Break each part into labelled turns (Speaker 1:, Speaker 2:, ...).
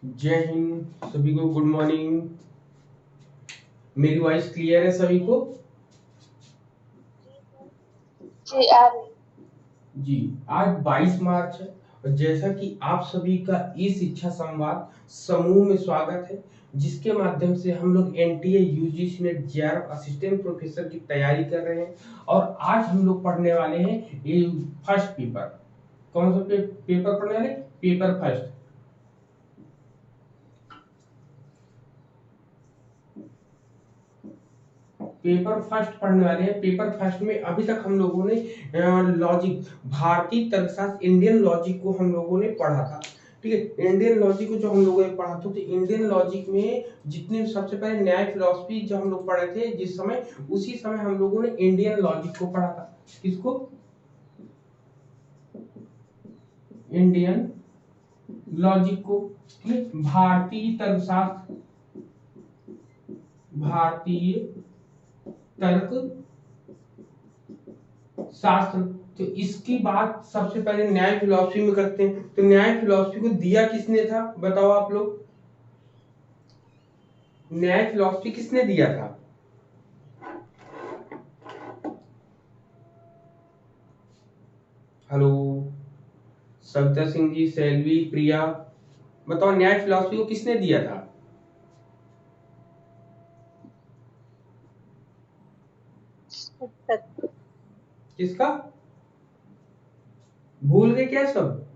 Speaker 1: जय हिंद सभी को, गुड मॉर्निंग। मेरी वॉइस क्लियर है सभी को?
Speaker 2: जी आ रही।
Speaker 1: जी। आज 22 मार्च है और जैसा कि आप सभी का ई शिक्षा संवाद समूह में स्वागत है, जिसके माध्यम से हम लोग NTA UGC net JRF assistant professor की तैयारी कर रहे हैं। और आज हम लोग पढ़ने वाले हैं ये फर्स्ट पेपर। कौन सा पेपर पढ़ने वाले? Paper first. पेपर फर्स्ट पढ़ने वाले हैं। पेपर फर्स्ट में अभी तक हम लोगों ने लॉजिक, भारतीय तर्कशास्त्र, इंडियन लॉजिक को हम लोगों ने पढ़ा था। ठीक है, इंडियन लॉजिक को जो हम लोगों ने पढ़ा था, तो इंडियन लॉजिक में जितने सबसे पहले न्याय फिलॉसफी जो हम लोग पढ़े थे जिस समय, उसी समय हम लोगों ने इंडियन लॉजिक को पढ़ा था। किसको? इंडियन लॉजिक को। ठीक है, भारतीय तर्कशास्त्र, भारतीय तर्क शास्त्र। तो इसकी बात सबसे पहले न्याय फिलॉसफी में करते हैं। तो न्याय फिलॉसफी को दिया किसने था, बताओ आप लोग? न्याय फिलॉसफी किसने दिया था? हेलो सविता सिंह जी, सैलवी, प्रिया, बताओ न्याय फिलॉसफी को किसने दिया था? किसका? भूल गए क्या सब?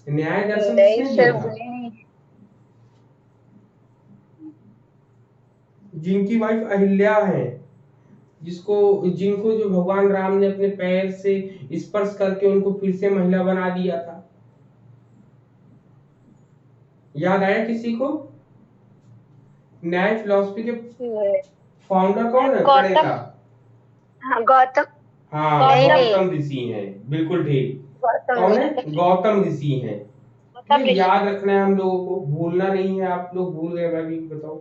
Speaker 1: न्याय दर्शन
Speaker 2: नहीं
Speaker 1: किसने दिया
Speaker 2: सर,
Speaker 1: था?
Speaker 2: भूले नहीं।
Speaker 1: जिनकी वाइफ अहिल्या है, जिसको जिनको जो भगवान राम ने अपने पैर से स्पर्श करके उनको फिर से महिला बना दिया था। याद आया किसी को? न्याय फिलॉसफी के फाउंडर कौन है,
Speaker 2: गौतम।
Speaker 1: प्रणेता?
Speaker 2: हाँ गौतम।
Speaker 1: हाँ,
Speaker 2: नहीं नहीं,
Speaker 1: गौतम ऋषि हैं, बिल्कुल ठीक।
Speaker 2: गौतम
Speaker 1: कौन है?
Speaker 2: ऋषि।
Speaker 1: गौतम ऋषि हैं।
Speaker 2: गौतम
Speaker 1: ये
Speaker 2: ऋषि।
Speaker 1: याद रखना है हम लोगों को, भूलना नहीं है। आप लोग भूल गए, मैं भी बताओ,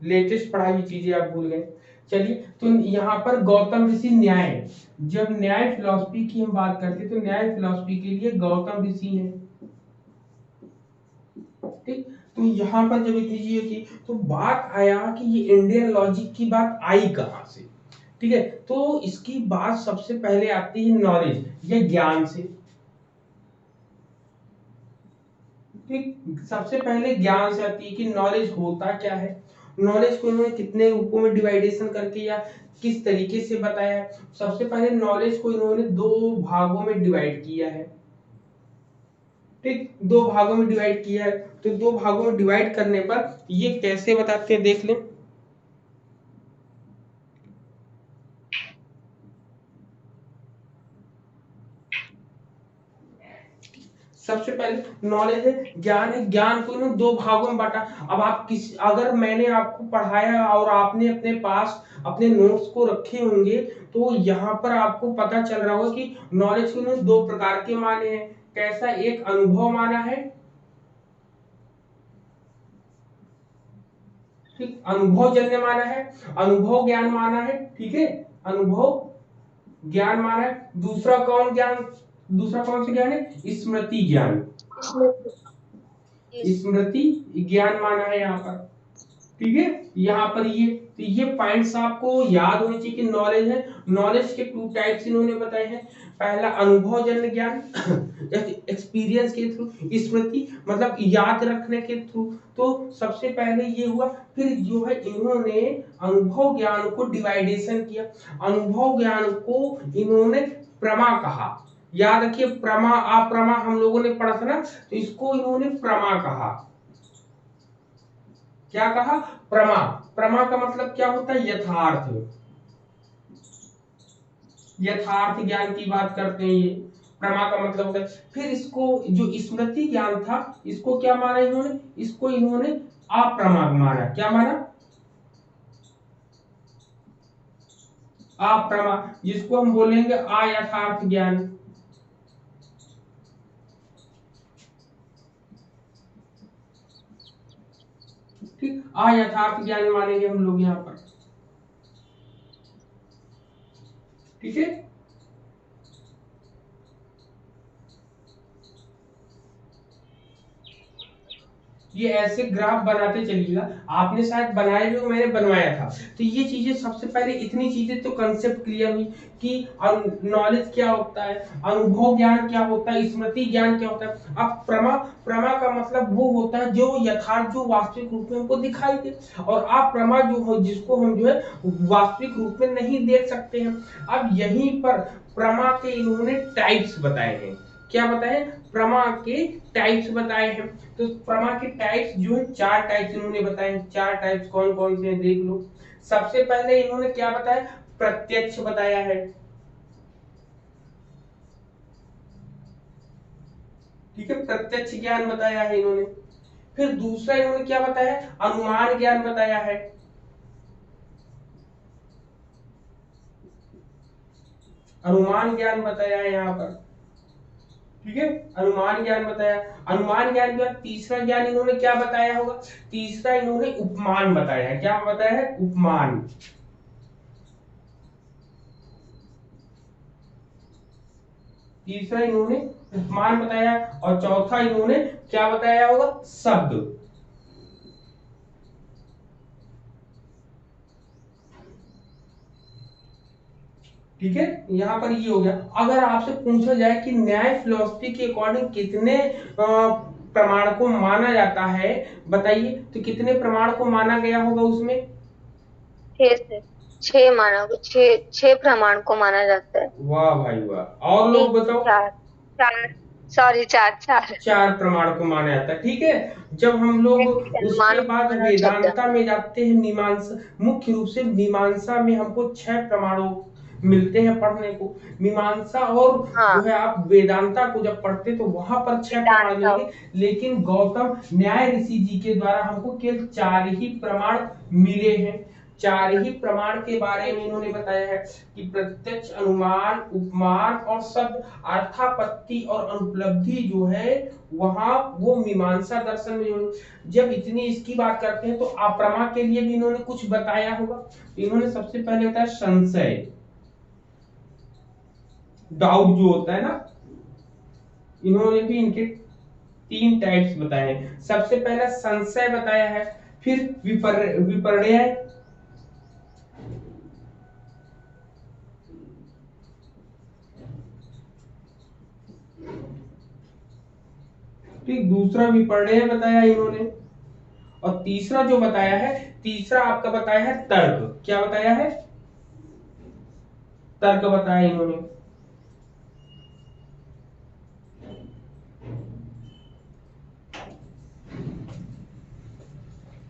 Speaker 1: लेटेस्ट पढ़ाई हुई चीजें आप भूल गए। चलिए, तो यहाँ पर गौतम ऋषि न्याय, जब न्याय फिलॉसफी की हम बात करते हैं तो न्याय फिलॉसफी के लिए गौतम ऋषि हैं। ठीक। तो यहाँ पर जब इतनी चीजें थी तो बात आया कि ये इंडियन लॉजिक की बात आई कहां से। ठीक है, तो इसकी बात सबसे पहले आती है नॉलेज या ज्ञान से। ठीक, सबसे पहले ज्ञान से आती है कि नॉलेज होता क्या है। नॉलेज को इन्होंने कितने रूपों में डिवाइडेशन करके या किस तरीके से बताया है। सबसे पहले नॉलेज को इन्होंने दो भागों में डिवाइड किया है। ठीक, दो भागों में डिवाइड किया है। तो दो भागों में डिवाइड करने पर ये कैसे बताते हैं, देख लें। सबसे पहले नॉलेज है, ज्ञान है। ज्ञान को इन्होंने दो भागों में बांटा। अब आप किस, अगर मैंने आपको पढ़ाया और आपने अपने पास अपने नोट्स को रखे होंगे, तो यहाँ पर आपको पता चल रहा होगा कि नॉलेज को इन्होंने दो प्रकार के माने हैं। कैसा? एक अनुभव माना है। ठीक, अनुभव जन्य माना है, अनुभव ज्ञान माना है। ठीक है, अनुभव ज्ञान माना है। दूसरा कौन ज्ञान? दूसरा कौन सा ज्ञान है? स्मृति ज्ञान। स्मृति ज्ञान माना है यहाँ पर। ठीक है, यहाँ पर ये, तो ये पॉइंट्स आपको याद होने चाहिए कि नॉलेज है। नॉलेज के टू टाइप्स इन्होंने बताए हैं। पहला अनुभव जन्य ज्ञान, एक्सपीरियंस के थ्रू। स्मृति मतलब याद रखने के थ्रू। तो सबसे पहले ये हुआ। फिर जो है इन्होंने अनुभव ज्ञान को डिवाइडेशन किया। अनुभव ज्ञान को इन्होंने प्रमा कहा। याद रखिए, प्रमा अप्रमा हम लोगों ने पढ़ा था ना, तो इसको इन्होंने प्रमा कहा। क्या कहा? प्रमा। प्रमा का मतलब क्या होता है? यथार्थ। यथार्थ ज्ञान की बात करते हैं ये। प्रमा का मतलब होता है। फिर इसको जो स्मृति ज्ञान था, इसको क्या माना इन्होंने? इसको इन्होंने अप्रमा माना। क्या माना? अप्रमा, जिसको हम बोलेंगे अयथार्थ ज्ञान। ठीक, अयथार्थ ज्ञान मानेंगे हम लोग यहाँ पर। ठीक है, ये ऐसे ग्राफ बनाते चलिएगा, आपने शायद बनाए भी हो, मैंने बनवाया था। तो ये चीजें सबसे पहले, इतनी चीजें तो कंसेप्ट क्लियर हुई कि नॉलेज क्या होता है, अनुभव ज्ञान क्या होता है, स्मृति ज्ञान क्या होता है। अब प्रमा, प्रमा का मतलब वो होता है जो यथार्थ, जो वास्तविक रूप में हमको दिखाई दे, और अप्रमा जो हो, जिसको हम जो है वास्तविक रूप में नहीं देख सकते हैं। अब यहीं पर प्रमा के इन्होंने टाइप्स बताए हैं। क्या बताए? प्रमा के टाइप्स बताए हैं। तो प्रमा के टाइप्स जो है, 4 टाइप्स इन्होंने बताए हैं। 4 टाइप्स कौन कौन से हैं देख लो। सबसे पहले इन्होंने क्या बताया? प्रत्यक्ष बताया है, ठीक है, प्रत्यक्ष ज्ञान बताया है इन्होंने। फिर दूसरा इन्होंने क्या बताया? अनुमान ज्ञान बताया है। अनुमान ज्ञान बताया है यहाँ पर, ठीक है, अनुमान ज्ञान बताया। अनुमान ज्ञान के बाद तीसरा ज्ञान इन्होंने क्या बताया होगा? तीसरा इन्होंने उपमान बताया है। क्या बताया है? उपमान। तीसरा इन्होंने उपमान बताया, और चौथा इन्होंने क्या बताया होगा? शब्द। ठीक है, यहाँ पर ये हो गया। अगर आपसे पूछा जाए कि न्याय फिलोसफी के अकॉर्डिंग कितने प्रमाण को माना जाता है, बताइए, तो कितने प्रमाण को माना गया होगा उसमें?
Speaker 2: 6 से 6 माना, 6 प्रमाण को माना जाता है।
Speaker 1: वाह भाई वाह, और
Speaker 2: नहीं,
Speaker 1: लोग बताओ।
Speaker 2: 4 4, सॉरी 4
Speaker 1: 4 प्रमाण को माना जाता है, ठीक है। जब हम लोग उसके
Speaker 2: अनुमान,
Speaker 1: बाद
Speaker 2: उपमान और शब्द।
Speaker 1: वेदांता में जाते हैं, मीमांसा, मुख्य रूप से मीमांसा में हमको 6 प्रमाणों मिलते हैं पढ़ने को। मीमांसा और जो
Speaker 2: हाँ,
Speaker 1: है आप वेदांता को जब पढ़ते तो वहां पर 6 प्रमाण
Speaker 2: वेदांता।
Speaker 1: मिलेंगे। लेकिन गौतम न्याय ऋषि जी के द्वारा हमको केवल 4 ही प्रमाण मिले हैं। 4 ही प्रमाण के बारे में इन्होंने बताया है कि प्रत्यक्ष, अनुमान, उपमान और शब्द, अर्थापत्ति और अनुपलब्धि जो है वहां वो मीमांसा दर्शन में जो, जब इतनी इसकी बात करते हैं तो अप्रमा के लिए भी इन्होंने कुछ बताया होगा। इन्होंने सबसे पहले बताया संशय, डाउट जो होता है ना, इन्होंने भी इनके 3 टाइप्स बताए हैं। सबसे पहला संशय बताया है, फिर विपर्य, ठीक, दूसरा विपर्य बताया इन्होंने, और तीसरा जो बताया है, तीसरा आपका बताया है तर्क। क्या बताया है? तर्क बताया इन्होंने।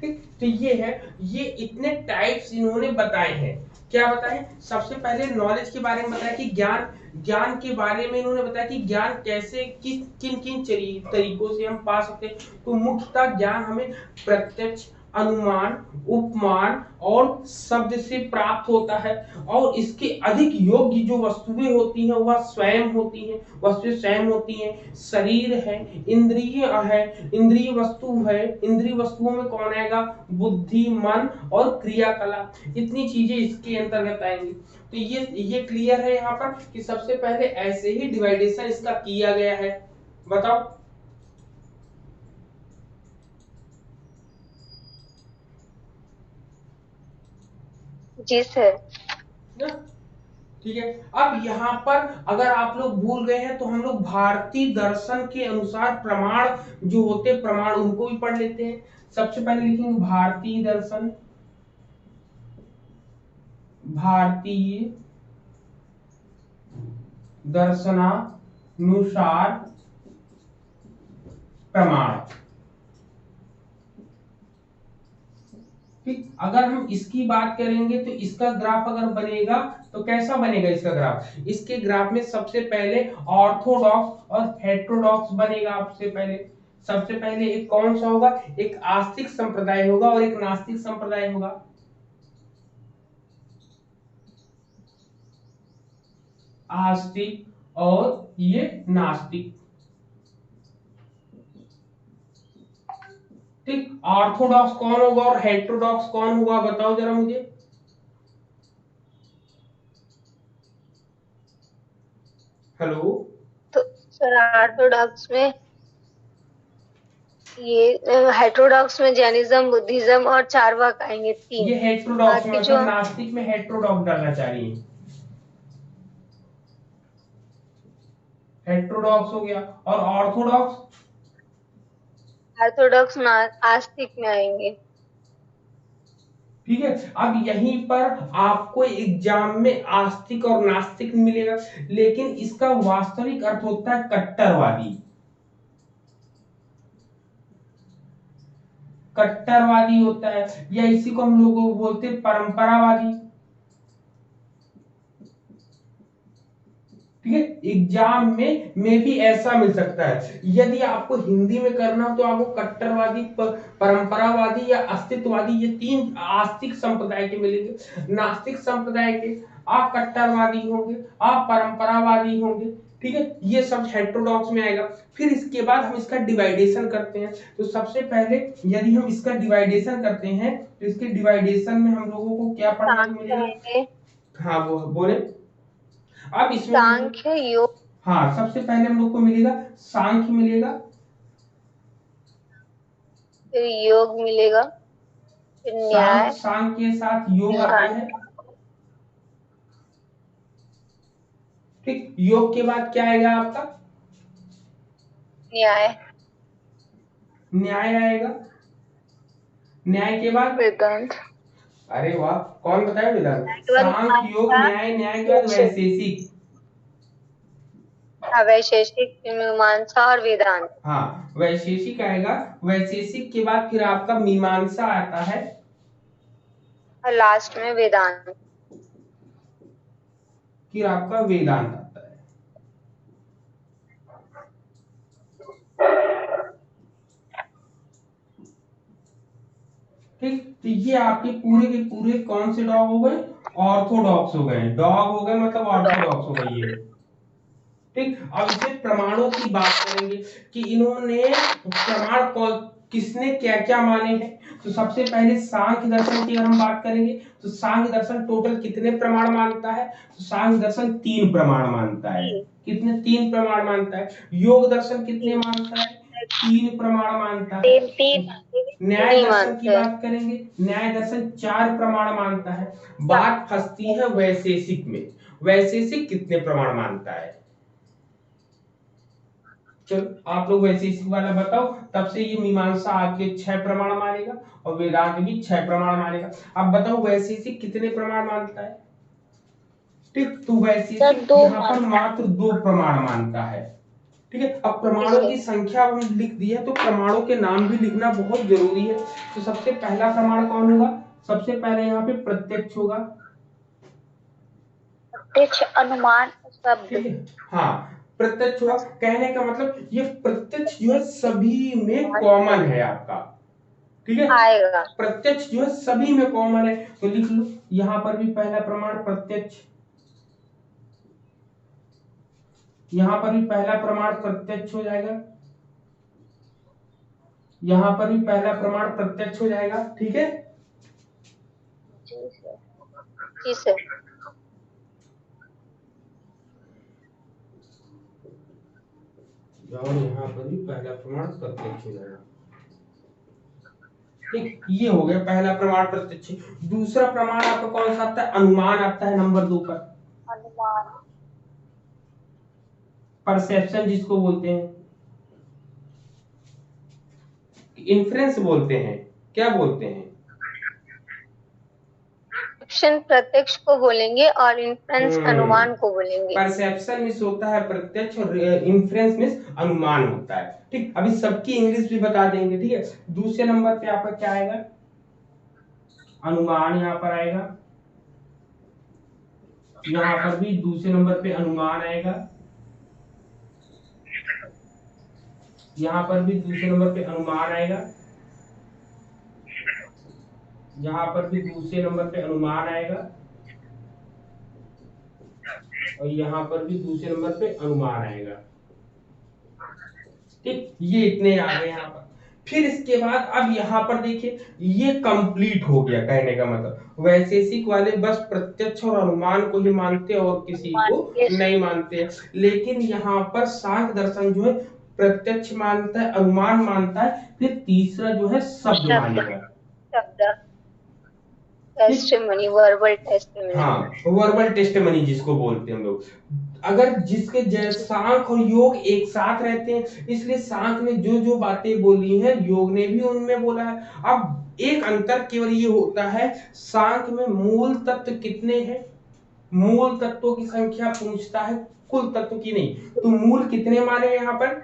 Speaker 1: ठीक, तो ये है, ये इतने टाइप्स इन्होंने बताए हैं। क्या बताए? सबसे पहले नॉलेज के बारे में बताया कि ज्ञान, ज्ञान के बारे में इन्होंने बताया कि ज्ञान कैसे, किस किन किन तरीकों से हम पा सकते हैं। तो मुख्यतः ज्ञान हमें प्रत्यक्ष, अनुमान, उपमान और शब्द से प्राप्त होता है। और इसके अधिक योग्य जो वस्तुएं होती हैं वह स्वयं होती हैं, वस्तुएं स्वयं होती हैं। शरीर है, इंद्रिय है, इंद्रिय वस्तु है, इंद्रिय वस्तुओं में कौन आएगा? बुद्धि, मन और क्रियाकलाप, इतनी चीजें इसके अंतर्गत आएंगी। तो ये क्लियर है यहाँ पर कि सबसे पहले ऐसे ही डिवाइडेशन इसका किया गया है। बताओ।
Speaker 2: जी सर।
Speaker 1: ना, ठीक है। अब यहाँ पर अगर आप लोग भूल गए हैं तो हम लोग भारतीय दर्शन के अनुसार प्रमाण जो होते हैं, प्रमाण उनको भी पढ़ लेते हैं। सबसे पहले लिखेंगे भारतीय दर्शन, भारतीय दर्शनानुसार प्रमाण। ठीक, अगर हम इसकी बात करेंगे तो इसका ग्राफ अगर बनेगा तो कैसा बनेगा इसका ग्राफ? इसके ग्राफ में सबसे पहले ऑर्थोडॉक्स और हेटेरोडॉक्स बनेगा। सबसे पहले एक कौन सा होगा? एक आस्तिक संप्रदाय होगा और एक नास्तिक संप्रदाय होगा। आस्तिक और ये नास्तिक। ठीक, ऑर्थोडॉक्स कौन होगा और हेटेरोडॉक्स कौन होगा? बताओ जरा मुझे। हेलो।
Speaker 2: तो सर ऑर्थोडॉक्स में ये हेटेरोडॉक्स में जैनिज्म, बुद्धिज्म और चारवाक आएंगे, 3।
Speaker 1: ये हेटेरोडॉक्स में
Speaker 2: बाकी जो
Speaker 1: मतलब नास्तिक में हेटेरोडॉक्स डालना चाह रही है। हेटेरोडॉक्स हो गया। और ऑर्थोडॉक्स?
Speaker 2: ऑर्थोडॉक्स आस्तिक में आएंगे।
Speaker 1: ठीक है। अब यहीं पर आपको एग्जाम में आस्तिक और नास्तिक मिलेगा, लेकिन इसका वास्तविक अर्थ होता है कट्टरवादी। कट्टरवादी होता है, या इसी को हम लोग बोलते हैं परंपरावादी। ठीक है। एग्जाम में भी ऐसा मिल सकता है। यदि आपको हिंदी में करना हो तो आपको कट्टरवादी, परंपरावादी या अस्तित्ववादी, ये 3 आस्तिक संप्रदाय के मिलेंगे। नास्तिक संप्रदाय के अकट्टरवादी होंगे, अपरंपरावादी होंगे। ठीक है, ये सब हेटेरोडॉक्स में आएगा। फिर इसके बाद हम इसका डिवाइडेशन करते हैं। तो सबसे पहले यदि हम इसका डिवाइडेशन करते हैं तो इसके डिवाइडेशन में हम लोगों को क्या पढ़ने को मिलेगा? हाँ, वो बोले। अब इसमें
Speaker 2: सांख्य, योग।
Speaker 1: हाँ, सबसे पहले हम लोग को मिलेगा सांख्य मिलेगा,
Speaker 2: फिर योग मिलेगा, फिर न्याय।
Speaker 1: सांख्य के साथ योग आता है। ठीक, योग के बाद क्या आएगा आपका?
Speaker 2: न्याय।
Speaker 1: न्याय आएगा। न्याय के बाद
Speaker 2: वेदांत।
Speaker 1: अरे वाह, कौन बताया वेदांत? सांख्य, योग,
Speaker 2: मीमांसा,
Speaker 1: न्याय, न्याय के बाद वैशेषिक।
Speaker 2: वैशेषिक, मीमांसा और वेदांत।
Speaker 1: हाँ, वैशेषिक आएगा। वैशेषिक के बाद फिर आपका मीमांसा आता है,
Speaker 2: और लास्ट में वेदांत।
Speaker 1: फिर आपका वेदांत आता है। ठीक, तो ये आपके पूरे के पूरे कौन से डॉग हो गए? ऑर्थोडॉक्स हो गए। डॉग हो गए मतलब ऑर्थोडॉक्स हो गए ये। ठीक, अब इसे प्रमाणों की बात करेंगे कि इन्होंने प्रमाण को किसने क्या क्या माने हैं। तो सबसे पहले सांख्य दर्शन की अगर हम बात करेंगे तो सांख्य दर्शन टोटल कितने प्रमाण मानता है? तो सांख्य दर्शन 3 प्रमाण मानता है। कितने? 3 प्रमाण मानता है। योग दर्शन कितने मानता है? 3 प्रमाण मानता है। न्याय दर्शन की बात करेंगे, न्याय दर्शन 4 प्रमाण मानता है। बात फंसती है वैशेषिक में। वैशेषिक कितने प्रमाण मानता है? चलो आप लोग वैशेषिक वाला बताओ। तब से ये मीमांसा आपके 6 प्रमाण मानेगा और वेदांत भी 6 प्रमाण मानेगा। अब बताओ वैशेषिक कितने प्रमाण मानता है? ठीक, तो वैशेषिक यहाँ पर मात्र 2 प्रमाण मानता है। ठीक है, अब प्रमाणों की संख्या हम लिख दी है तो प्रमाणों के नाम भी लिखना बहुत जरूरी है। तो सबसे पहला प्रमाण कौन होगा? सबसे पहले यहाँ पे प्रत्यक्ष होगा।
Speaker 2: प्रत्यक्ष, अनुमान, शब्द।
Speaker 1: ठीक है, हाँ, प्रत्यक्ष हुआ। कहने का मतलब ये प्रत्यक्ष जो है सभी में कॉमन है आपका। ठीक है,
Speaker 2: आएगा।
Speaker 1: प्रत्यक्ष जो है सभी में कॉमन है। तो लिख लो यहाँ पर भी पहला प्रमाण प्रत्यक्ष, यहाँ पर भी पहला प्रमाण प्रत्यक्ष हो जाएगा, यहाँ पर भी पहला प्रमाण प्रत्यक्ष हो जाएगा। ठीक है,
Speaker 2: जी सर।
Speaker 1: और यहाँ पर भी पहला प्रमाण प्रत्यक्ष हो जाएगा। ठीक, ये हो गया पहला प्रमाण प्रत्यक्ष। दूसरा प्रमाण आपका कौन सा आता है? अनुमान आता है नंबर 2 पर।
Speaker 2: अनुमान।
Speaker 1: परसेप्शन जिसको बोलते हैं, इन्फ्रेंस बोलते हैं, क्या बोलते हैं?
Speaker 2: परसेप्शन प्रत्यक्ष को बोलेंगे और इन्फ्रेंस अनुमान को बोलेंगे।
Speaker 1: परसेप्शन मींस होता है प्रत्यक्ष और इन्फ्रेंस मींस अनुमान होता है। ठीक, अभी सबकी इंग्लिश भी बता देंगे। ठीक है, दूसरे नंबर पे आपका क्या आएगा? अनुमान यहाँ पर आएगा। यहाँ पर भी दूसरे नंबर पे अनुमान आएगा। यहाँ पर भी दूसरे नंबर पे अनुमान आएगा। यहाँ पर भी दूसरे नंबर पे अनुमान आएगा और यहाँ पर भी दूसरे नंबर पे अनुमान आएगा। ठीक, ये इतने आ गए यहाँ पर। फिर इसके बाद अब यहाँ पर देखिए ये कंप्लीट हो गया। कहने का मतलब वैशेषिक वाले बस प्रत्यक्ष और अनुमान को ही मानते और किसी को नहीं मानते। लेकिन यहाँ पर सांख्य दर्शन जो है प्रत्यक्ष मानता है, अनुमान मानता है, फिर तीसरा जो है शब्द मानेगा।
Speaker 2: Testimony, verbal testimony.
Speaker 1: हाँ, वर्बल टेस्टिमनी जिसको बोलते हैं हम लोग। अगर जिसके सांख और योग एक साथ रहते हैं, इसलिए सांख ने जो जो बातें बोली हैं योग ने भी उनमें बोला है। अब एक अंतर केवल ये होता है, सांख में मूल तत्व कितने हैं, मूल तत्वों की संख्या पूछता है, कुल तत्व की नहीं। तो मूल कितने माने यहाँ पर?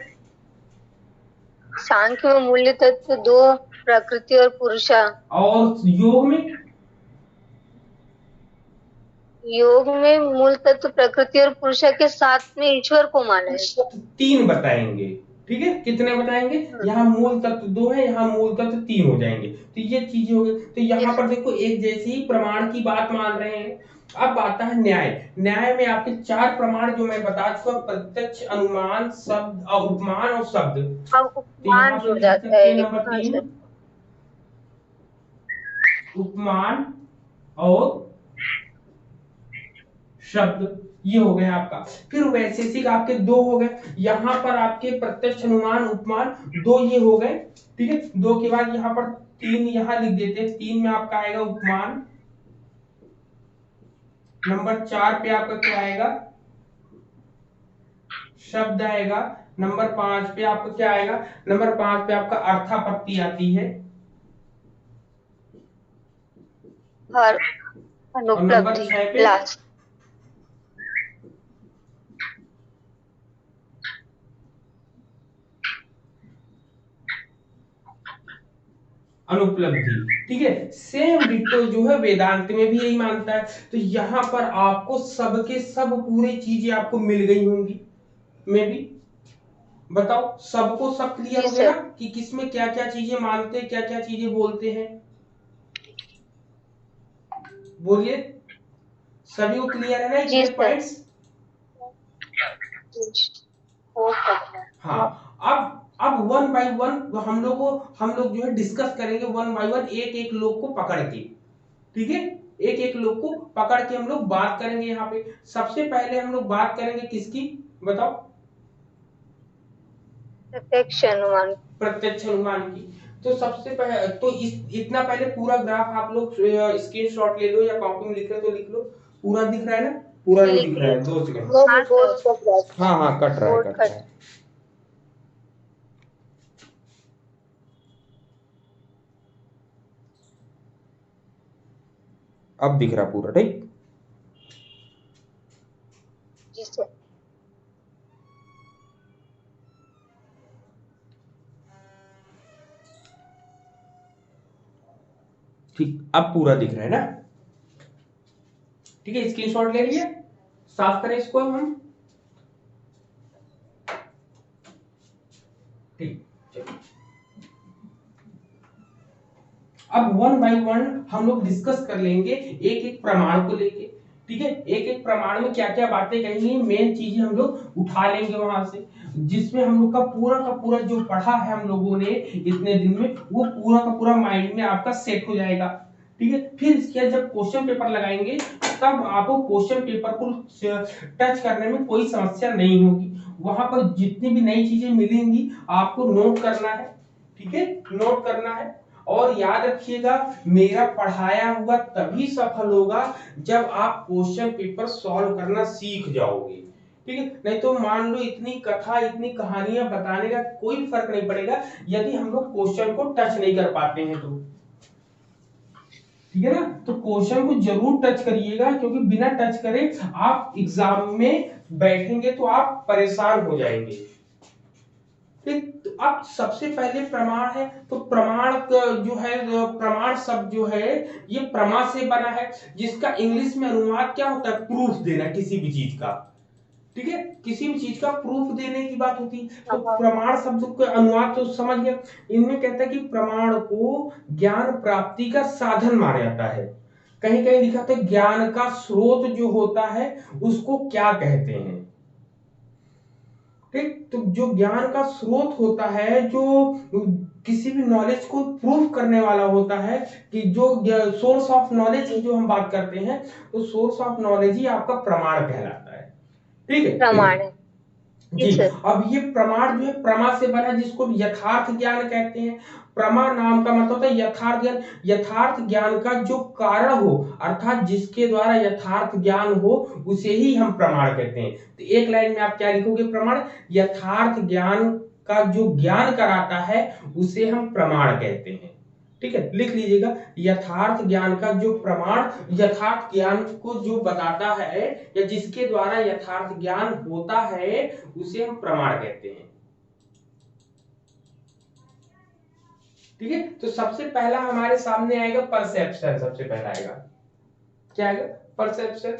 Speaker 2: सांख्य में मूल्य तत्व 2, प्रकृति और पुरुषा।
Speaker 1: और
Speaker 2: योग में मूल तत्व प्रकृति और पुरुषा के साथ में ईश्वर को माना है।
Speaker 1: 3 बताएंगे। ठीक है, कितने बताएंगे? यहाँ मूल तत्व 2 है, यहाँ मूल तत्व 3 हो जाएंगे। तो ये चीजें हो गई। तो यहाँ पर देखो एक जैसे ही प्रमाण की बात मान रहे हैं। अब आता है न्याय। न्याय में आपके 4 प्रमाण जो मैं बता चुका, प्रत्यक्ष, अनुमान, शब्द, उपमान और शब्द।
Speaker 2: अब उपमान जुड़ जाता है
Speaker 1: नंबर 3 उपमान और शब्द, ये हो गया आपका। फिर वैशेषिक आपके 2 हो गए। यहाँ पर आपके प्रत्यक्ष, अनुमान, उपमान 2 ये हो गए। ठीक है, 2 के बाद यहाँ पर 3 यहाँ लिख देते हैं। 3 में आपका आएगा उपमान। नंबर 4 पे आपका क्या आएगा? शब्द आएगा। नंबर 5 पे आपका क्या आएगा? नंबर 5 पे आपका अर्थापत्ति आती है।
Speaker 2: और
Speaker 1: नंबर 6 पे
Speaker 2: लास्ट।
Speaker 1: अनुपलब्धि। ठीक है, सेम डिट्टो जो है वेदांत में भी यही मानता है। तो यहां पर आपको सबके सब पूरी चीजें आपको मिल गई होंगी। मैं भी बताओ, सबको सब क्लियर हो गया ना कि किसमें क्या क्या चीजें मानते हैं, क्या क्या चीजें बोलते हैं? बोलिए, सभी को क्लियर है ना इतने पॉइंट्स? हाँ, अब वन बाय वन हम लोग जो है डिस्कस करेंगे, वन बाय वन, एक एक लोग को पकड़ के। ठीक है, एक एक लोग को पकड़ के हम लोग बात करेंगे। यहाँ पे सबसे पहले हम लोग बात करेंगे किसकी, बताओ?
Speaker 2: प्रत्यक्ष अनुमान।
Speaker 1: प्रत्यक्ष अनुमान की। तो सबसे पहले तो इतना पहले पूरा ग्राफ आप लोग स्क्रीनशॉट ले लो, या कॉपी में लिख रहे तो लिख लो। पूरा दिख रहा है ना? पूरा नहीं दिख रहा है, 2 सेकंड। हाँ हाँ, कट रहा है। अब दिख रहा पूरा, ठीक?
Speaker 2: जी सर।
Speaker 1: ठीक, अब पूरा दिख रहा है ना? ठीक है, स्क्रीनशॉट ले लिए, साफ करें इसको अब हम। ठीक, अब वन बाय वन हम लोग डिस्कस कर लेंगे एक एक प्रमाण को लेके। ठीक है, एक एक प्रमाण में क्या क्या बातें कहेंगे, मेन चीजें हम लोग उठा लेंगे वहां से, जिसमें हम लोग का पूरा जो पढ़ा है हम लोगों ने इतने दिन में, वो पूरा का पूरा माइंड में आपका सेट हो जाएगा। ठीक है, फिर इसके बाद जब क्वेश्चन पेपर लगाएंगे, तब आपको क्वेश्चन पेपर को टच करने में कोई समस्या नहीं होगी। वहां पर जितनी भी नई चीजें मिलेंगी आपको नोट करना है। ठीक है, नोट करना है। और याद रखिएगा, मेरा पढ़ाया हुआ तभी सफल होगा जब आप क्वेश्चन पेपर सॉल्व करना सीख जाओगे। ठीक है, नहीं तो मान लो इतनी कथा, इतनी कहानियां बताने का कोई फर्क नहीं पड़ेगा यदि हम लोग क्वेश्चन को टच नहीं कर पाते हैं तो। ठीक है ना? तो क्वेश्चन को जरूर टच करिएगा, क्योंकि बिना टच करे आप एग्जाम में बैठेंगे तो आप परेशान हो जाएंगे। ठीक, तो अब सबसे पहले प्रमाण है, तो प्रमाण जो है, प्रमाण शब्द जो है ये प्रमा से बना है, जिसका इंग्लिश में अनुवाद क्या होता है? प्रूफ देना किसी भी चीज का। ठीक है, किसी भी चीज का प्रूफ देने की बात होती है। तो प्रमाण शब्द का अनुवाद तो समझ गए। इनमें कहता है कि प्रमाण को ज्ञान प्राप्ति का साधन माना जाता है। कहीं कहीं लिखा था ज्ञान का स्रोत जो होता है उसको क्या कहते हैं। ठीक, तो जो ज्ञान का स्रोत होता है, जो किसी भी नॉलेज को प्रूफ करने वाला होता है, कि जो सोर्स ऑफ नॉलेज की जो हम बात करते हैं, तो सोर्स ऑफ नॉलेज ही आपका प्रमाण कहलाता है। ठीक है,
Speaker 2: प्रमाण है। जी
Speaker 1: जी।
Speaker 2: सर।
Speaker 1: अब ये प्रमाण जो है प्रमा से बना, जिसको यथार्थ ज्ञान कहते हैं। प्रमा नाम का मतलब होता है यथार्थ ज्ञान। यथार्थ ज्ञान का जो कारण हो, अर्थात जिसके द्वारा यथार्थ ज्ञान हो, उसे ही हम प्रमाण कहते हैं। तो एक लाइन में आप क्या लिखोगे? प्रमाण। यथार्थ ज्ञान का जो ज्ञान कराता है उसे हम प्रमाण कहते हैं। ठीक है, लिख लीजिएगा। यथार्थ ज्ञान का जो प्रमाण, यथार्थ ज्ञान को जो बताता है या जिसके द्वारा यथार्थ ज्ञान होता है, उसे हम प्रमाण कहते हैं। ठीक है, तो सबसे पहला हमारे सामने आएगा परसेप्शन। सबसे पहला आएगा, क्या आएगा? परसेप्शन।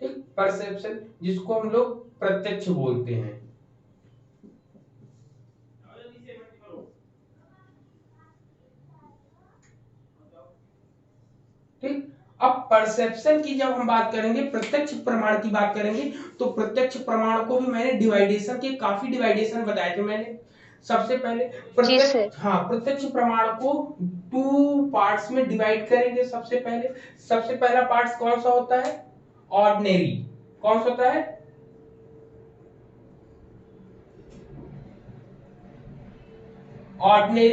Speaker 1: ठीक, परसेप्शन जिसको हम लोग प्रत्यक्ष बोलते हैं। ठीक, अब परसेप्शन की जब हम बात करेंगे, प्रत्यक्ष प्रमाण की बात करेंगे, तो प्रत्यक्ष प्रमाण को भी मैंने डिवाइडेशन के काफी डिवाइडेशन बताए थे मैंने। सबसे पहले
Speaker 2: जी सर।
Speaker 1: प्रत्यक्ष, हाँ, प्रत्यक्ष प्रमाण को 2 पार्ट्स में डिवाइड करेंगे। सबसे पहला पार्ट कौन सा होता है? ऑर्डिनरी। कौन सा होता है? ऑर्डिनरी।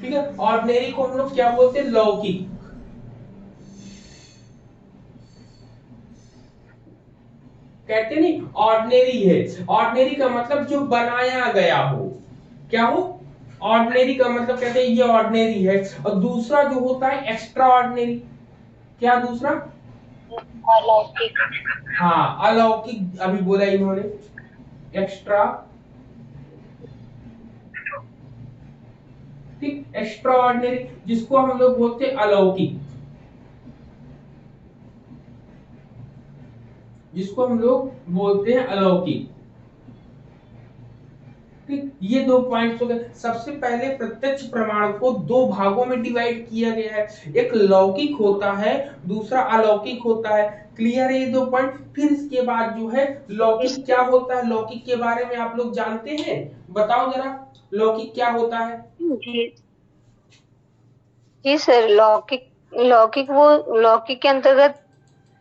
Speaker 1: ठीक है, ऑर्डिनरी को हम लोग क्या बोलते हैं? लौकिक। कहते नहीं, ऑर्डिनरी है। ऑर्डिनरी का मतलब जो बनाया गया हो। क्या हो? ऑर्डिनरी का मतलब कहते हैं ये ऑर्डिनरी है। और दूसरा जो होता है एक्स्ट्रा ऑर्डिनरी। क्या दूसरा?
Speaker 2: अलौकिक।
Speaker 1: हाँ, अलौकिक अभी बोला इन्होंने। एक्स्ट्रा। ठीक, एक्स्ट्रा ऑर्डिनरी जिसको हम लोग बोलते हैं अलौकिक। जिसको हम लोग बोलते हैं अलौकिक। ठीक, ये 2 पॉइंट्स हो गए। सबसे पहले प्रत्यक्ष प्रमाण को 2 भागों में डिवाइड किया गया है। एक लौकिक होता है, दूसरा अलौकिक होता है। क्लियर है ये 2 पॉइंट? फिर इसके बाद जो है
Speaker 2: इस
Speaker 1: लौकिक क्या होता है? लौकिक के बारे में आप लोग जानते हैं? बताओ जरा, लौकिक क्या होता है?
Speaker 2: जी जी सर। लौकिक, लौकिक वो, लौकिक के अंतर्गत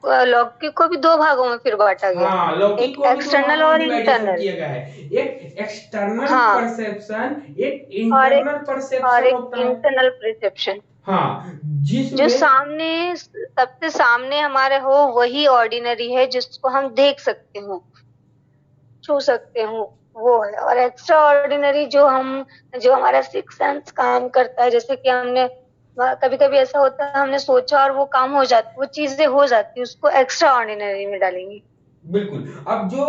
Speaker 2: लौकिक को भी 2 भागों में फिर बांटा गया।
Speaker 1: हाँ, लौकिक
Speaker 2: एक
Speaker 1: को भी दो
Speaker 2: एक्सटर्नल
Speaker 1: भागों में
Speaker 2: और
Speaker 1: डिवाइडेशन
Speaker 2: इंटरनल।
Speaker 1: किया गया है। एक एक्सटर्नल
Speaker 2: हाँ।
Speaker 1: परसेप्शन, एक
Speaker 2: और एक
Speaker 1: इंटरनल
Speaker 2: और
Speaker 1: परसेप्शन
Speaker 2: एक
Speaker 1: होता है।
Speaker 2: Internal perception.
Speaker 1: हाँ,
Speaker 2: जो
Speaker 1: जिसमें
Speaker 2: सामने, सबसे सामने हमारे हो, वही ऑर्डिनरी है, जिसको हम देख सकते हो, छू सकते हो, वो है। और एक्स्ट्रा ऑर्डिनरी जो हमारा सिक्स सेंस काम करता है, जैसे कि हमने कभी कभी ऐसा होता है, हमने सोचा और वो काम हो जाती, वो चीजें हो जाती, उसको एक्स्ट्रा ऑर्डिनरी में डालेंगे।
Speaker 1: बिल्कुल। अब जो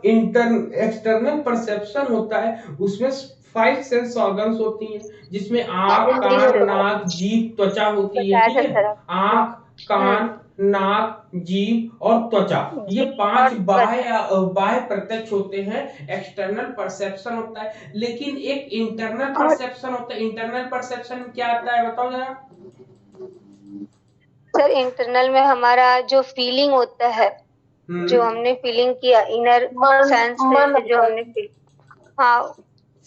Speaker 1: एक्सटर्नल परसेप्शन होता है, उसमें 5 सेंस ऑर्गन्स होती हैं, जिसमें आंख,
Speaker 2: जी
Speaker 1: कान,
Speaker 2: सर।
Speaker 1: नाक, जीभ, त्वचा होती है।
Speaker 2: बताया
Speaker 1: ठीक
Speaker 2: था
Speaker 1: है,
Speaker 2: सर आपको।
Speaker 1: आंख, कान, नाक, जीभ और त्वचा, ये
Speaker 2: जी।
Speaker 1: 5
Speaker 2: और
Speaker 1: बाह्य
Speaker 2: त्वचा।
Speaker 1: बाह्य प्रत्यक्ष होते हैं। एक्सटर्नल परसेप्शन होता है। लेकिन एक इंटरनल
Speaker 2: और
Speaker 1: परसेप्शन होता है। इंटरनल परसेप्शन में क्या आता है बताओ जरा?
Speaker 2: सर, इंटरनल में हमारा जो फीलिंग होता है, जो
Speaker 1: हम्म,
Speaker 2: हमने फीलिंग किया, इनर सेंस से जो हमने फील, हाँ,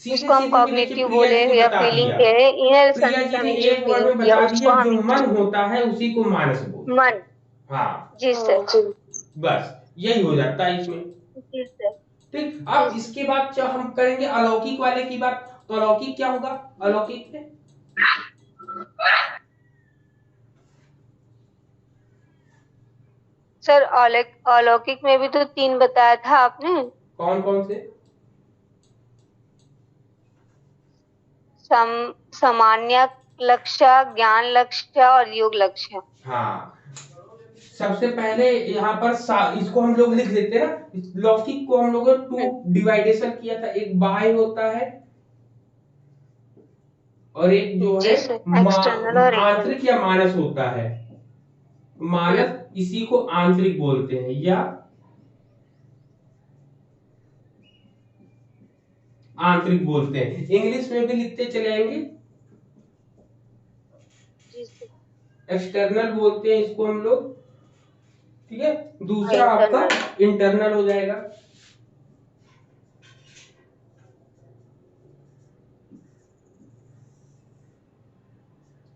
Speaker 1: सीधे
Speaker 2: उसको हम
Speaker 1: सीधे में देखिए,
Speaker 2: कॉग्निटिव
Speaker 1: प्रिया
Speaker 2: बोले
Speaker 1: जी ने
Speaker 2: या
Speaker 1: बता
Speaker 2: फीलिंग
Speaker 1: दिया।
Speaker 2: कहे, इनर सेंस
Speaker 1: प्रिया
Speaker 2: से
Speaker 1: जी ने
Speaker 2: हमने जो
Speaker 1: एक वर्ड
Speaker 2: फीलिंग
Speaker 1: में
Speaker 2: किया,
Speaker 1: बता
Speaker 2: उसको
Speaker 1: दिया, जो
Speaker 2: हम
Speaker 1: मन होता है उसी को मानस बोलते
Speaker 2: मन।
Speaker 1: हैं। हाँ,
Speaker 2: जी सर। जी
Speaker 1: बस यही हो जाता है इसमें।
Speaker 2: जी सर।
Speaker 1: ठीक, अब इसके बाद जब हम करेंगे अलौकिक वाले की बात, तो अलौकिक क्या होगा? अलौकिक में
Speaker 2: सर, अलौकिक में भी तो 3 बताया था आपने।
Speaker 1: कौन कौन से?
Speaker 2: सम सामान्य लक्ष्य, ज्ञान लक्ष्य और योग लक्ष्य।
Speaker 1: हाँ, सबसे पहले यहाँ पर इसको हम लोग लिख लेते हैं ना। लौकिक को हम लोगों ने 2 डिवाइडेशन किया था। एक बाह्य होता है और एक जो है
Speaker 2: जी सर। एक्सटर्नल और इंटरनल।
Speaker 1: आंतरिक या मानस होता है। मानस इसी को आंतरिक बोलते हैं या आंतरिक बोलते हैं। इंग्लिश में भी लिखते चले आएंगे।
Speaker 2: जी सर।
Speaker 1: एक्सटर्नल बोलते हैं इसको हम लोग। ठीक है, दूसरा आपका
Speaker 2: इंटरनल।
Speaker 1: इंटरनल हो जाएगा।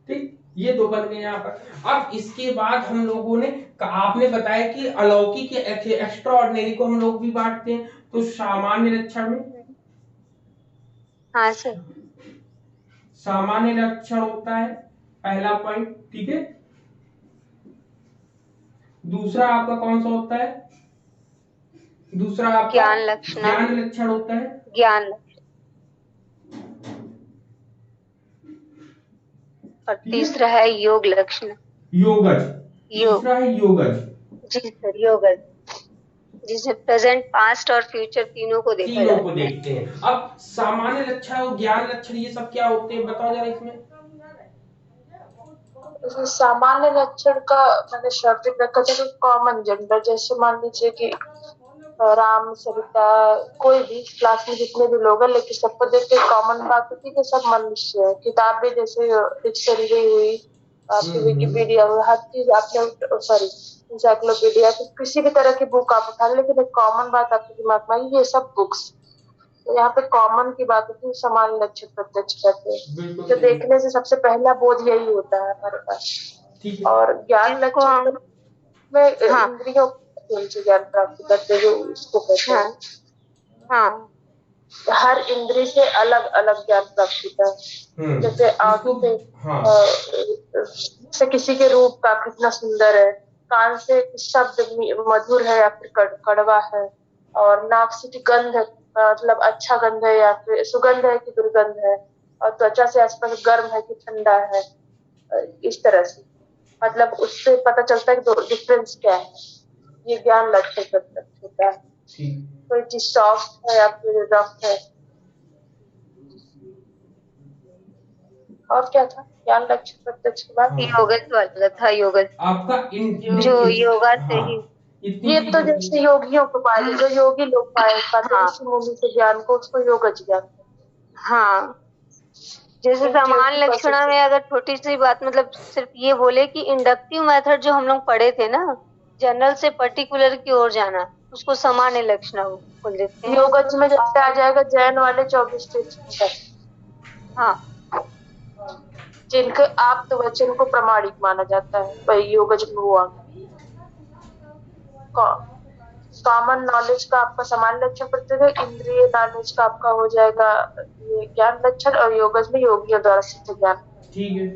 Speaker 1: ठीक, ये दो बन गए यहाँ पर। अब इसके बाद हम लोगों ने आपने बताया कि अलौकिक या एक्स्ट्रा ऑर्डिनरी को हम लोग भी बांटते हैं, तो सामान्य लक्षण में
Speaker 2: हाँ सर।
Speaker 1: सामान्य लक्षण होता है पहला पॉइंट, ठीक है। दूसरा आपका कौन सा होता है? दूसरा आपका
Speaker 2: ज्ञान लक्षण।
Speaker 1: ज्ञान लक्षण होता है।
Speaker 2: ज्ञान लक्षण। और तीसरा है योग लक्षण।
Speaker 1: योगज। तीसरा है योगज।
Speaker 2: जी सर, योगज, जिसमें प्रेजेंट, पास्ट और फ्यूचर तीनों को देखा
Speaker 1: तीनों
Speaker 2: जाता
Speaker 1: को
Speaker 2: है।
Speaker 1: देखते हैं। अब सामान्य लक्षण और ज्ञान लक्षण ये सब क्या होते हैं, बताओ जरा इसमें।
Speaker 3: सामान्य लक्षण का मैंने शब्द रखा था कि कॉमन जेंडर, जैसे मान लीजिए कि राम, सरिता, कोई भी क्लास में जितने भी लोग हैं, लेकिन सबको देख के कॉमन बात होती है कि सब मनुष्य है। किताब भी जैसे डिक्शनरी हुई, आपकी विकिपीडिया हुई, हर चीज आपने, सॉरी, इंसाइक्लोपीडिया, किसी भी तरह की बुक आप उठा लें, लेकिन एक कॉमन बात आपके दिमाग में आई, ये सब बुक्स। तो यहाँ पे कॉमन की बात होती है, समान लक्षण प्रत्यक्ष करते हैं, जो देखने से सबसे पहला बोध यही होता है हमारे पास। और ज्ञान लक्षण में इंद्रियों से ज्ञान प्राप्त करते हैं, जो उसको कहते हैं। हाँ, हर इंद्रिय से अलग अलग ज्ञान प्राप्त होता है। जैसे आंख से किसी के रूप का कितना सुंदर है, कान से शब्द मधुर है या फिर कड़वा है, और नाक से गंध, मतलब अच्छा गंध है या फिर सुगंध है कि दुर्गंध है, और त्वचा से आसपास गर्म है कि ठंडा है। इस तरह से मतलब उससे पता चलता है कि डिफरेंस क्या है। ये ज्ञान लक्षण प्रत्यक्ष होता है। कोई चीज सॉफ्ट है या फिर रफ है। और क्या था ज्ञान लक्षण प्रत्यक्ष के बाद?
Speaker 2: योगज वाला था, योगज
Speaker 1: आपका
Speaker 2: जो योगा से ही।
Speaker 3: ये तो जैसे योगियों को पाए, जो योगी लोग पाए ऋषि मुनि से ज्ञान को, उसको योगज ज्ञान। हाँ,
Speaker 2: जैसे समान लक्षण में अगर छोटी सी बात, मतलब सिर्फ ये बोले कि इंडक्टिव मेथड जो हम लोग पढ़े थे ना, जनरल से पर्टिकुलर की ओर जाना, उसको सामान्य लक्षण बोल देते हैं।
Speaker 3: योगज में जैसे आ जाएगा जैन वाले 24 तीर्थंकर। हाँ, जिनके आप्त वचन को प्रमाणिक माना जाता है, वही योगज में हुआ। कॉमन नॉलेज का आपका समान लक्षण प्रत्येक है, इंद्रिय नॉलेज का आपका हो जाएगा ये ज्ञान लक्षण, और योगज में योगियों द्वारा सिद्ध ज्ञान।
Speaker 1: ठीक है,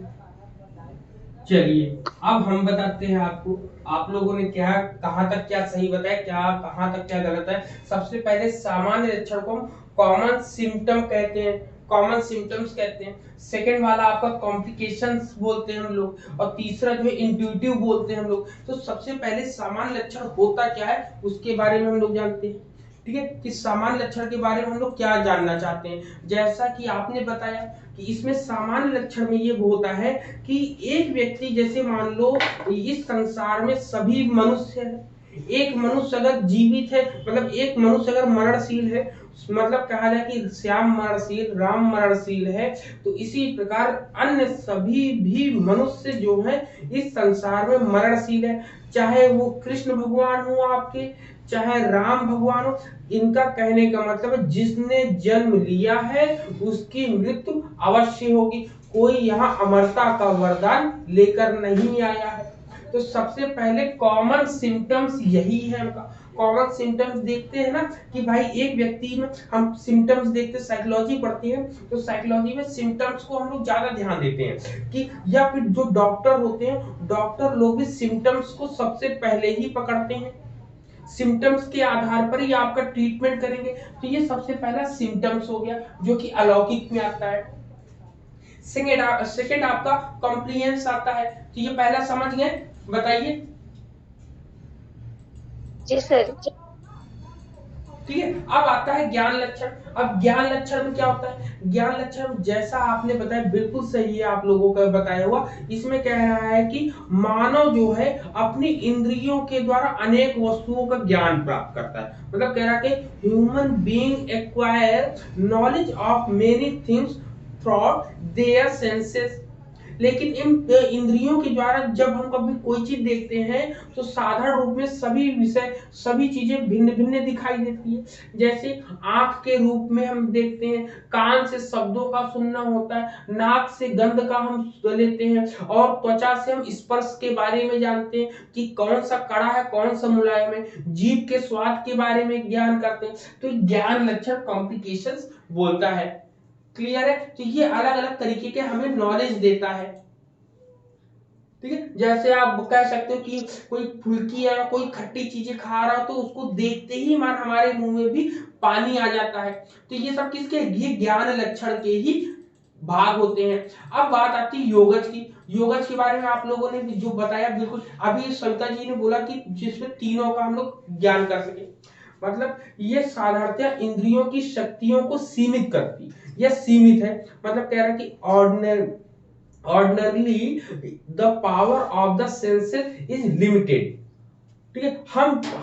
Speaker 1: चलिए अब हम बताते हैं आपको, आप लोगों ने क्या कहाँ तक क्या सही बताया, क्या कहाँ तक क्या गलत है। सबसे पहले सामान्य लक्षण को हम कॉमन सिम्टम कहते हैं, कॉमन सिम्टम्स कहते हैं। सेकंड वाला आपका कॉम्प्लिकेशंस बोलते हैं हम लोग, और तीसरा जो है इंट्यूटिव बोलते हैं हम लोग। तो सबसे पहले सामान्य लक्षण होता क्या है उसके बारे में हम लोग जानते हैं, ठीक है। कि सामान्य लक्षण के बारे में हम लोग क्या जानना चाहते हैं। जैसा कि आपने बताया कि इसमें सामान्य लक्षण में ये होता है कि एक व्यक्ति, जैसे मान लो इस संसार में सभी मनुष्य है, एक मनुष्य अगर जीवित है, मतलब एक मनुष्य अगर मरणशील है, मतलब कहा जाए कि श्याम मरणशील, राम मरणशील है, तो इसी प्रकार अन्य सभी भी मनुष्य जो है इस संसार में मरणशील है। चाहे वो कृष्ण भगवान हो आपके, चाहे राम भगवान हो, इनका कहने का मतलब है जिसने जन्म लिया है उसकी मृत्यु अवश्य होगी। कोई यहाँ अमरता का वरदान लेकर नहीं आया है। तो सबसे पहले कॉमन सिम्टम्स यही है उनका। कॉमन सिम्टम्स देखते हैं ना कि भाई एक व्यक्ति में हम सिम्टम्स देखते, साइकोलॉजी पढ़ते हैं तो साइकोलॉजी में सिम्टम्स को हम लोग ज्यादा ध्यान देते हैं कि, या फिर जो डॉक्टर होते हैं, डॉक्टर लोग भी सिम्टम्स को सबसे पहले ही पकड़ते हैं, सिम्टम्स के आधार पर ही आपका ट्रीटमेंट करेंगे। तो ये सबसे पहला सिम्टम्स हो गया जो कि अलौकिक में आता है। सेकेंड आपका कॉम्प्लियंस आता है। तो ये पहला समझ गए, बताइए।
Speaker 2: जी सर।
Speaker 1: ठीक है, अब आता है ज्ञान लक्षण। अब ज्ञान लक्षण में क्या होता है? ज्ञान लक्षण जैसा आपने बताया बिल्कुल सही है, आप लोगों का बताया हुआ। इसमें कह रहा है कि मानव जो है अपनी इंद्रियों के द्वारा अनेक वस्तुओं का ज्ञान प्राप्त करता है। मतलब कह रहा है कि human being acquire knowledge of many things through their senses. लेकिन इन इंद्रियों के द्वारा जब हम कभी कोई चीज देखते हैं तो साधारण रूप में सभी विषय, सभी चीजें भिन्न भिन्न दिखाई देती है। जैसे आंख के रूप में हम देखते हैं, कान से शब्दों का सुनना होता है, नाक से गंध का हम लेते हैं, और त्वचा से हम स्पर्श के बारे में जानते हैं कि कौन सा कड़ा है कौन सा मुलायम है, जीभ के स्वाद के बारे में ज्ञान करते हैं। तो ज्ञान लक्षण कॉम्प्लिकेशंस बोलता है। क्लियर है? तो ये अलग अलग तरीके के हमें नॉलेज देता है। ठीक है, जैसे आप कह सकते हो कि कोई फुल्की या कोई खट्टी चीजें खा रहा हो तो उसको देखते ही मान हमारे मुंह में भी पानी आ जाता है। तो ये सब किसके, ये ज्ञान लक्षण के ही भाग होते हैं। अब बात आती है योगज की। योगज के बारे में आप लोगों ने जो बताया बिल्कुल अभी सविता जी ने बोला कि जिसमें तीनों का हम लोग ज्ञान कर सके। मतलब ये साधारणतया इंद्रियों की शक्तियों को सीमित करती, यह सीमित है। मतलब कह रहा है कि ordinarily the power of the senses is limited. ठीक है,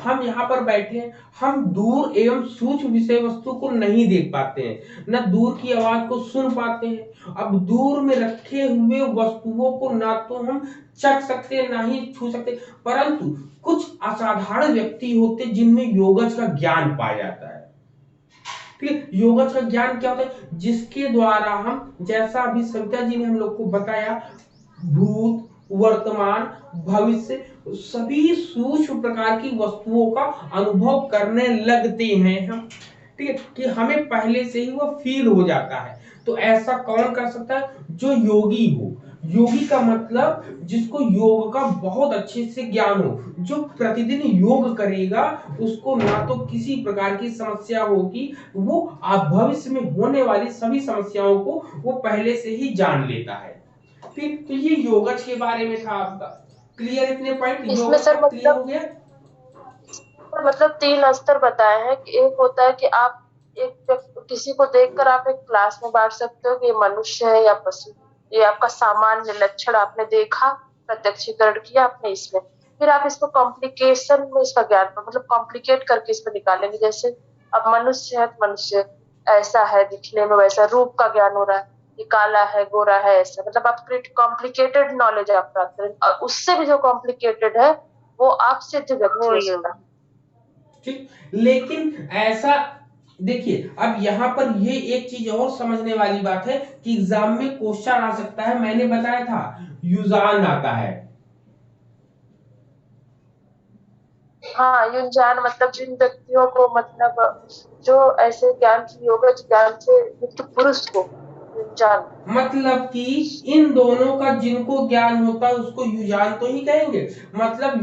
Speaker 1: हम यहाँ पर बैठे हैं, हम दूर एवं सूक्ष्म विषय वस्तु को नहीं देख पाते हैं, न दूर की आवाज को सुन पाते हैं। अब दूर में रखे हुए वस्तुओं को ना तो हम चख सकते ना ही छू सकते, परंतु कुछ असाधारण व्यक्ति होते जिनमें योगज का ज्ञान पाया जाता है। ठीक है, योगज का ज्ञान क्या होता है, जिसके द्वारा हम, जैसा अभी सविता जी ने हम लोग को बताया, भूत, वर्तमान, भविष्य, सभी सूक्ष्म प्रकार की वस्तुओं का अनुभव करने लगते हैं हम। ठीक है, कि हमें पहले से ही वो फील हो जाता है। तो ऐसा कौन कर सकता है, जो योगी हो। योगी का मतलब जिसको योग का बहुत अच्छे से ज्ञान हो, जो प्रतिदिन योग करेगा उसको ना तो किसी प्रकार की समस्या होगी, वो भविष्य में होने वाली सभी समस्याओं को वो पहले से ही जान लेता है। ठीक, तो ये योगज के बारे में था आपका। क्लियर इतने पॉइंट?
Speaker 3: इसमें सर
Speaker 1: क्लियर हो गया?
Speaker 3: मतलब 3 स्तर बताए हैं कि एक होता है कि आप किसी को देखकर आप एक क्लास में बांट सकते हो कि ये मनुष्य है या पशु। ये आपका सामान्य लक्षण आपने देखा, प्रत्यक्षीकरण किया आपने इसमें। फिर आप इसको कॉम्प्लिकेशन में इसका ज्ञान मतलब कॉम्प्लिकेट करके इसको निकालेंगे। जैसे अब मनुष्य है तो मनुष्य ऐसा है, दिखने में वैसा, रूप का ज्ञान हो रहा है, ये काला है गोरा है ऐसा, मतलब आप कॉम्प्लिकेटेड नॉलेज आप प्राप्त करेंगे। और उससे भी जो कॉम्प्लिकेटेड है वो आप सिद्ध व्यक्ति हो सकता है।
Speaker 1: ठीक, लेकिन ऐसा देखिए, अब यहाँ पर ये एक चीज और समझने वाली बात है कि एग्जाम में क्वेश्चन आ सकता है। मैंने बताया था युजान आता है।
Speaker 3: हाँ, युंजान मतलब जिन व्यक्तियों को मतलब जो ऐसे ज्ञान की योगज ज्ञान से युक्त पुरुष को युंजान,
Speaker 1: मतलब कि इन दोनों का जिनको ज्ञान होता है उसको युजान तो ही कहेंगे। मतलब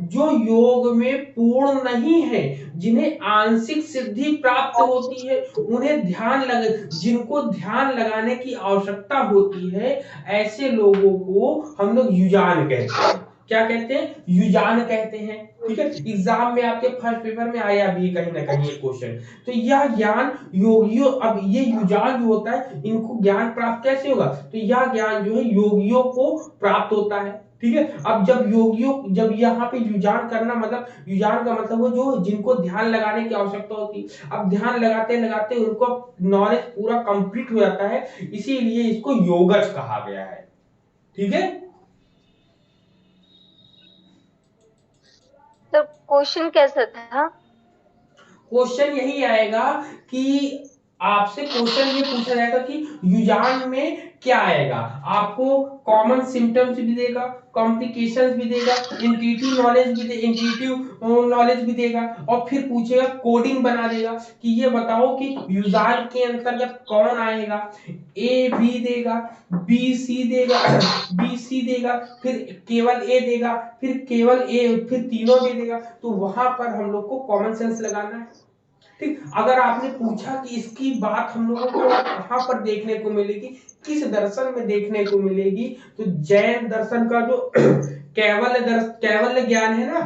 Speaker 1: जो योग में पूर्ण नहीं है, जिन्हें आंशिक सिद्धि प्राप्त होती है, उन्हें जिनको ध्यान लगाने की आवश्यकता होती है, ऐसे लोगों को हम लोग युजान कहते हैं। क्या कहते हैं? युजान कहते हैं। ठीक है, एग्जाम में आपके फर्स्ट पेपर में आया भी कहीं ना कहीं ये क्वेश्चन। तो यह ज्ञान योगियों, अब ये युजान जो होता है इनको ज्ञान प्राप्त कैसे होगा, तो यह ज्ञान जो है योगियों को प्राप्त होता है। ठीक है, अब जब यहाँ पे युजान करना, मतलब युजान का मतलब वो जो जिनको ध्यान लगाने की आवश्यकता होती है, अब ध्यान लगाते लगाते उनको नॉलेज पूरा कंप्लीट हो जाता है, इसीलिए इसको योगज कहा गया है। ठीक है,
Speaker 2: तो क्वेश्चन कैसा था?
Speaker 1: क्वेश्चन यही आएगा कि आपसे क्वेश्चन ये पूछा जाएगा कि युजान में क्या आएगा। आपको कॉमन सिम्टम्स भी देगा, कॉम्प्लिकेशंस भी देगा, इंट्यूटिव नॉलेज भी देगा, और फिर पूछेगा, कोडिंग बना देगा कि ये बताओ कि युजान के अंतर्गत कौन आएगा। ए बी देगा, बी सी देगा, फिर केवल ए देगा, फिर केवल ए, फिर तीनों दे देगा। तो वहां पर हम लोग को कॉमन सेंस लगाना है। ठीक, अगर आपने पूछा कि इसकी बात हम लोगों को कहां पर देखने को मिलेगी, किस दर्शन में देखने को मिलेगी, तो जैन दर्शन का जो कैवल्य ज्ञान है ना,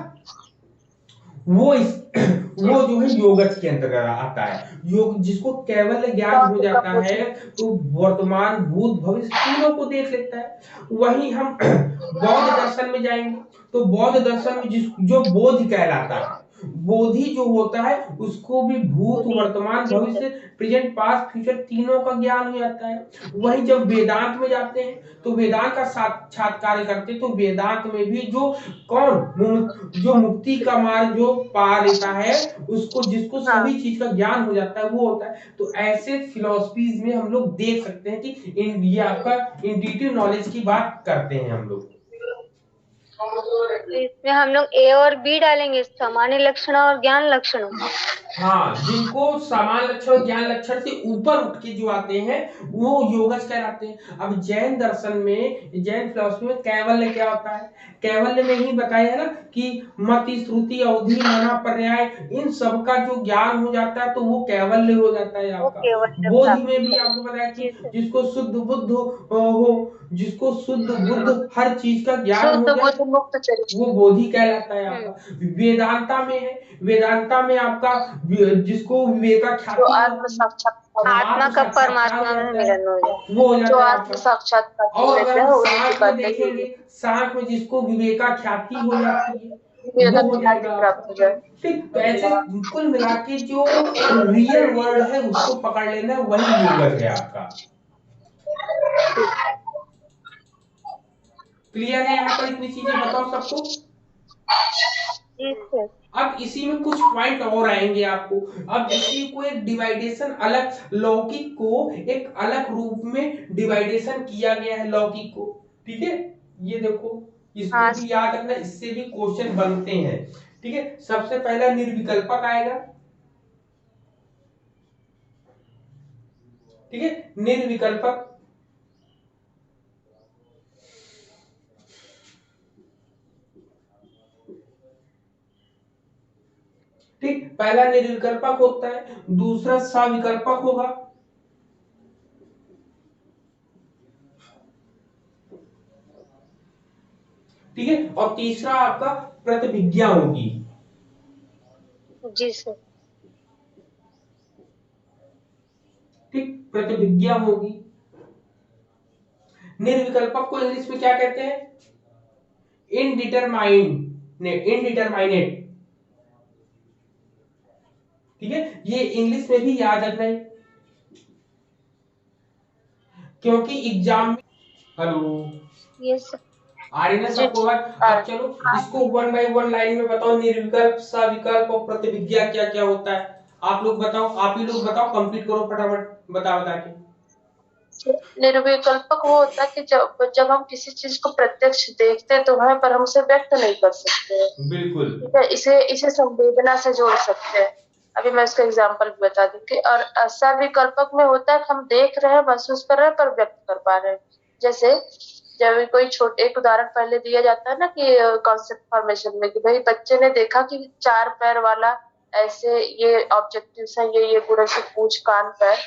Speaker 1: वो जो है योगज के अंतर्गत आता है। योग जिसको केवल ज्ञान हो जाता है तो वर्तमान भूत भविष्य तीनों को देख लेता है। वहीं हम बौद्ध दर्शन में जाएंगे तो बौद्ध दर्शन में जो बोध कहलाता है, बोधि जो होता है उसको भी भूत,
Speaker 2: बोधि,
Speaker 1: वर्तमान,
Speaker 2: जी
Speaker 1: भविष्य, प्रेजेंट, पास्ट, फ्यूचर तीनों का ज्ञान हो जाता है। वही जब वेदांत में जाते हैं तो वेदांत का साक्षात्कार करते हैं, तो वेदांत में भी जो मुक्ति का मार्ग जो पा लेता है, उसको जिसको
Speaker 2: हाँ।
Speaker 1: सभी चीज का ज्ञान हो जाता है वो होता है। तो ऐसे फिलोसफीज में हम लोग देख सकते हैं कि ये आपका इंट्यूटिव नॉलेज की बात करते हैं हम लोग।
Speaker 2: तो इसमें हम लोग ए और बी डालेंगे, सामान्य लक्षण और ज्ञान लक्षण।
Speaker 1: हाँ, जिनको सामान्य लक्षण ज्ञान लक्षण से ऊपर उठ के जो आते हैं वो योगज कहलाते हैं। अब जैन दर्शन में, जैन फिलोसफी में कैवल्य क्या होता है? कैवल्य में ही बताया है ना कि मति, श्रुति, अवधि, मना, पर्याय, इन सब का जो ज्ञान हो जाता है तो वो कैवल्य हो जाता है
Speaker 2: वो
Speaker 1: आपका।
Speaker 2: केवल
Speaker 1: बोध
Speaker 2: प्राप्त
Speaker 1: में भी
Speaker 2: करें।
Speaker 1: आपको बताया कि
Speaker 2: जी सर।
Speaker 1: जिसको शुद्ध बुद्ध जिसको शुद्ध बुद्ध हर चीज का ज्ञान
Speaker 3: शुद्ध
Speaker 1: हो जाए
Speaker 3: बुद्ध मुक्त चरित्र।
Speaker 1: वो बोधि कहलाता है आपका। वेदांता में है, वेदांता में आपका जिसको विवेका
Speaker 3: जो
Speaker 1: ख्याति हो
Speaker 3: आत्म
Speaker 1: जाती है,
Speaker 3: साक्षात्कार,
Speaker 2: आत्मा
Speaker 1: आत्म
Speaker 2: का
Speaker 1: साक्षात्कार
Speaker 2: परमात्मा
Speaker 1: हो
Speaker 2: में
Speaker 1: जाता है,
Speaker 2: मिलन हो जाए।
Speaker 1: वो हो
Speaker 3: जो
Speaker 1: जाता है
Speaker 3: आत्म
Speaker 1: आपका।
Speaker 3: साक्षात्कार कर
Speaker 1: और
Speaker 3: लेते
Speaker 1: अगर
Speaker 3: हैं
Speaker 1: हम
Speaker 3: उन्हीं की
Speaker 1: सांख में
Speaker 3: बातें ही
Speaker 1: देखेंगे, सांख में जिसको विवेका ख्याति हो जाती है वो
Speaker 3: विवेक
Speaker 1: हो
Speaker 3: ख्याति
Speaker 1: जाएगा
Speaker 3: प्राप्त हो
Speaker 1: आपका।
Speaker 3: जाए।
Speaker 1: ठीक, तो ऐसे कुल मिला के जो रियल वर्ड है उसको पकड़ लेना, वही योगज है आपका। क्लियर है यहाँ पर? इतनी चीजें बताओ सबको।
Speaker 2: जी सर।
Speaker 1: अब इसी में कुछ पॉइंट और आएंगे आपको। अब इसी को एक डिवाइडेशन अलग, लौकिक को एक अलग रूप में डिवाइडेशन किया गया है लौकिक को। ठीक है, ये देखो, इसको
Speaker 2: हाँ
Speaker 1: भी याद रखना, इससे भी क्वेश्चन बनते हैं। ठीक है, सबसे पहला निर्विकल्पक आएगा। ठीक है, निर्विकल्पक। ठीक, पहला निर्विकल्पक होता है, दूसरा सविकल्पक होगा। ठीक है, और तीसरा आपका प्रतिभिज्ञा होगी।
Speaker 2: जी सर।
Speaker 1: ठीक, प्रतिभिज्ञा होगी। निर्विकल्पक को इंग्लिश में क्या कहते हैं? इनडिटरमाइनेट। ठीक है, ये इंग्लिश में भी याद रखना है क्योंकि एग्जाम में। Hello,
Speaker 2: yes sir.
Speaker 1: आ रही ना
Speaker 3: जी
Speaker 1: सबको
Speaker 3: जी।
Speaker 1: बात? अब चलो इसको वन बाय वन लाइन में बताओ, निर्विकल्प, सविकल्प और प्रतिविज्ञा क्या क्या होता है। आप लोग बताओ, आप ही लोग बताओ, कंप्लीट करो फटाफट बता बता के।
Speaker 3: निर्विकल्पक वो होता है कि जब हम किसी चीज को प्रत्यक्ष देखते तो है पर हम उसे व्यक्त नहीं कर सकते हैं।
Speaker 1: बिल्कुल।
Speaker 3: ठीक है, इसे इसे संवेदना से जोड़ सकते हैं। अभी मैं इसका एग्जांपल भी बता दूं कि और सविकल्पक में होता है कि हम देख रहे हैं, महसूस कर रहे हैं पर व्यक्त कर पा रहे हैं। जैसे जब भी कोई छोटे, एक उदाहरण पहले दिया जाता है ना कि कॉन्सेप्ट फॉर्मेशन में कि भाई बच्चे ने देखा कि 4 पैर वाला ऐसे ये ऑब्जेक्टिव्स है, ये गुण से पूंछ, कान, पैर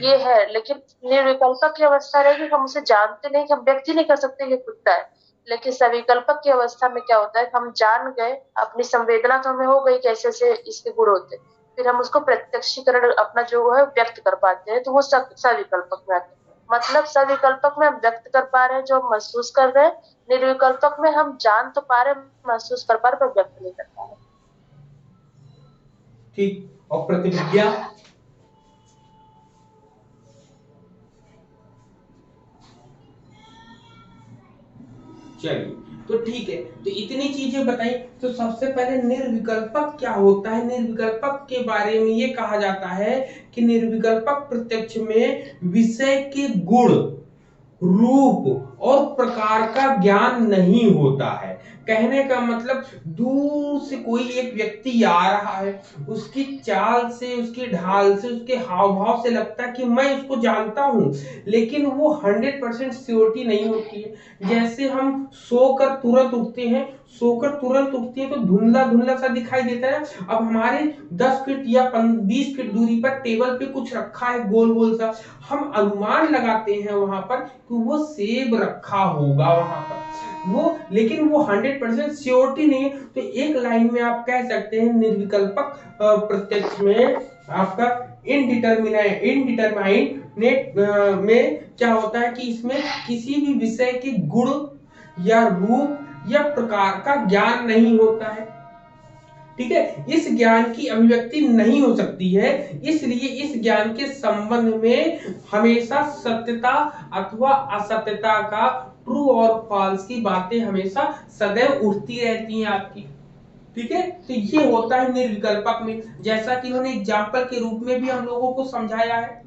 Speaker 3: ये है, लेकिन निर्विकल्पक की अवस्था रहेगी हम उसे जानते नहीं, कि हम व्यक्त ही नहीं कर सकते ये कुत्ता है। लेकिन सविकल्पक की अवस्था में क्या होता है, हम जान गए, अपनी संवेदना तो हमें हो गई कैसे से इसके गुण होते, फिर हम उसको प्रत्यक्षीकरण अपना जो है व्यक्त कर पाते हैं, तो वो सविकल्पक में आते हैं। मतलब सविकल्पक में हम व्यक्त कर पा रहे हैं जो हम महसूस कर रहे हैं, निर्विकल्पक में हम जान तो पा रहे हैं, महसूस कर पा रहे, पर व्यक्त नहीं कर पा रहे।
Speaker 1: ठीक, और प्रतिविज्ञा? चलिए, तो ठीक है, तो इतनी चीजें बताई। तो सबसे पहले निर्विकल्पक क्या होता है? निर्विकल्पक के बारे में ये कहा जाता है कि निर्विकल्पक प्रत्यक्ष में विषय के गुण, रूप और प्रकार का ज्ञान नहीं होता है। कहने का मतलब, दूर से कोई एक व्यक्ति आ रहा है, उसकी चाल से, उसकी ढाल से, उसके हाव भाव से लगता है कि मैं उसको जानता हूं, लेकिन वो 100% श्योरिटी नहीं होती है। जैसे हम सोकर तुरंत उठते हैं, सोकर तुरंत उठते हैं तो धुंधला धुंधला सा दिखाई देता है। अब हमारे 10 फीट या 20 फीट दूरी पर टेबल पे कुछ रखा है गोल गोल सा, हम अनुमान लगाते हैं वहां पर कि वो सेब रखा होगा वहां पर, वो, लेकिन वो 100% श्योरिटी नहीं है। तो एक लाइन में आप कह सकते हैं निर्विकल्पक प्रत्यक्ष में आपका इनडिटरमाइनेट में क्या होता है कि इसमें किसी भी विषय के गुण या रूप या प्रकार का ज्ञान नहीं होता है। ठीक है, इस ज्ञान की अभिव्यक्ति नहीं हो सकती है, इसलिए इस ज्ञान के संबंध में हमेशा सत्यता अथवा असत्यता का, ट्रू और फॉल्स की बातें हमेशा सदैव उठती रहती हैं आपकी। ठीक है, तो ये होता है निर्विकल्पक में, जैसा कि इन्होंने एग्जाम्पल के रूप में भी हम लोगों को समझाया है।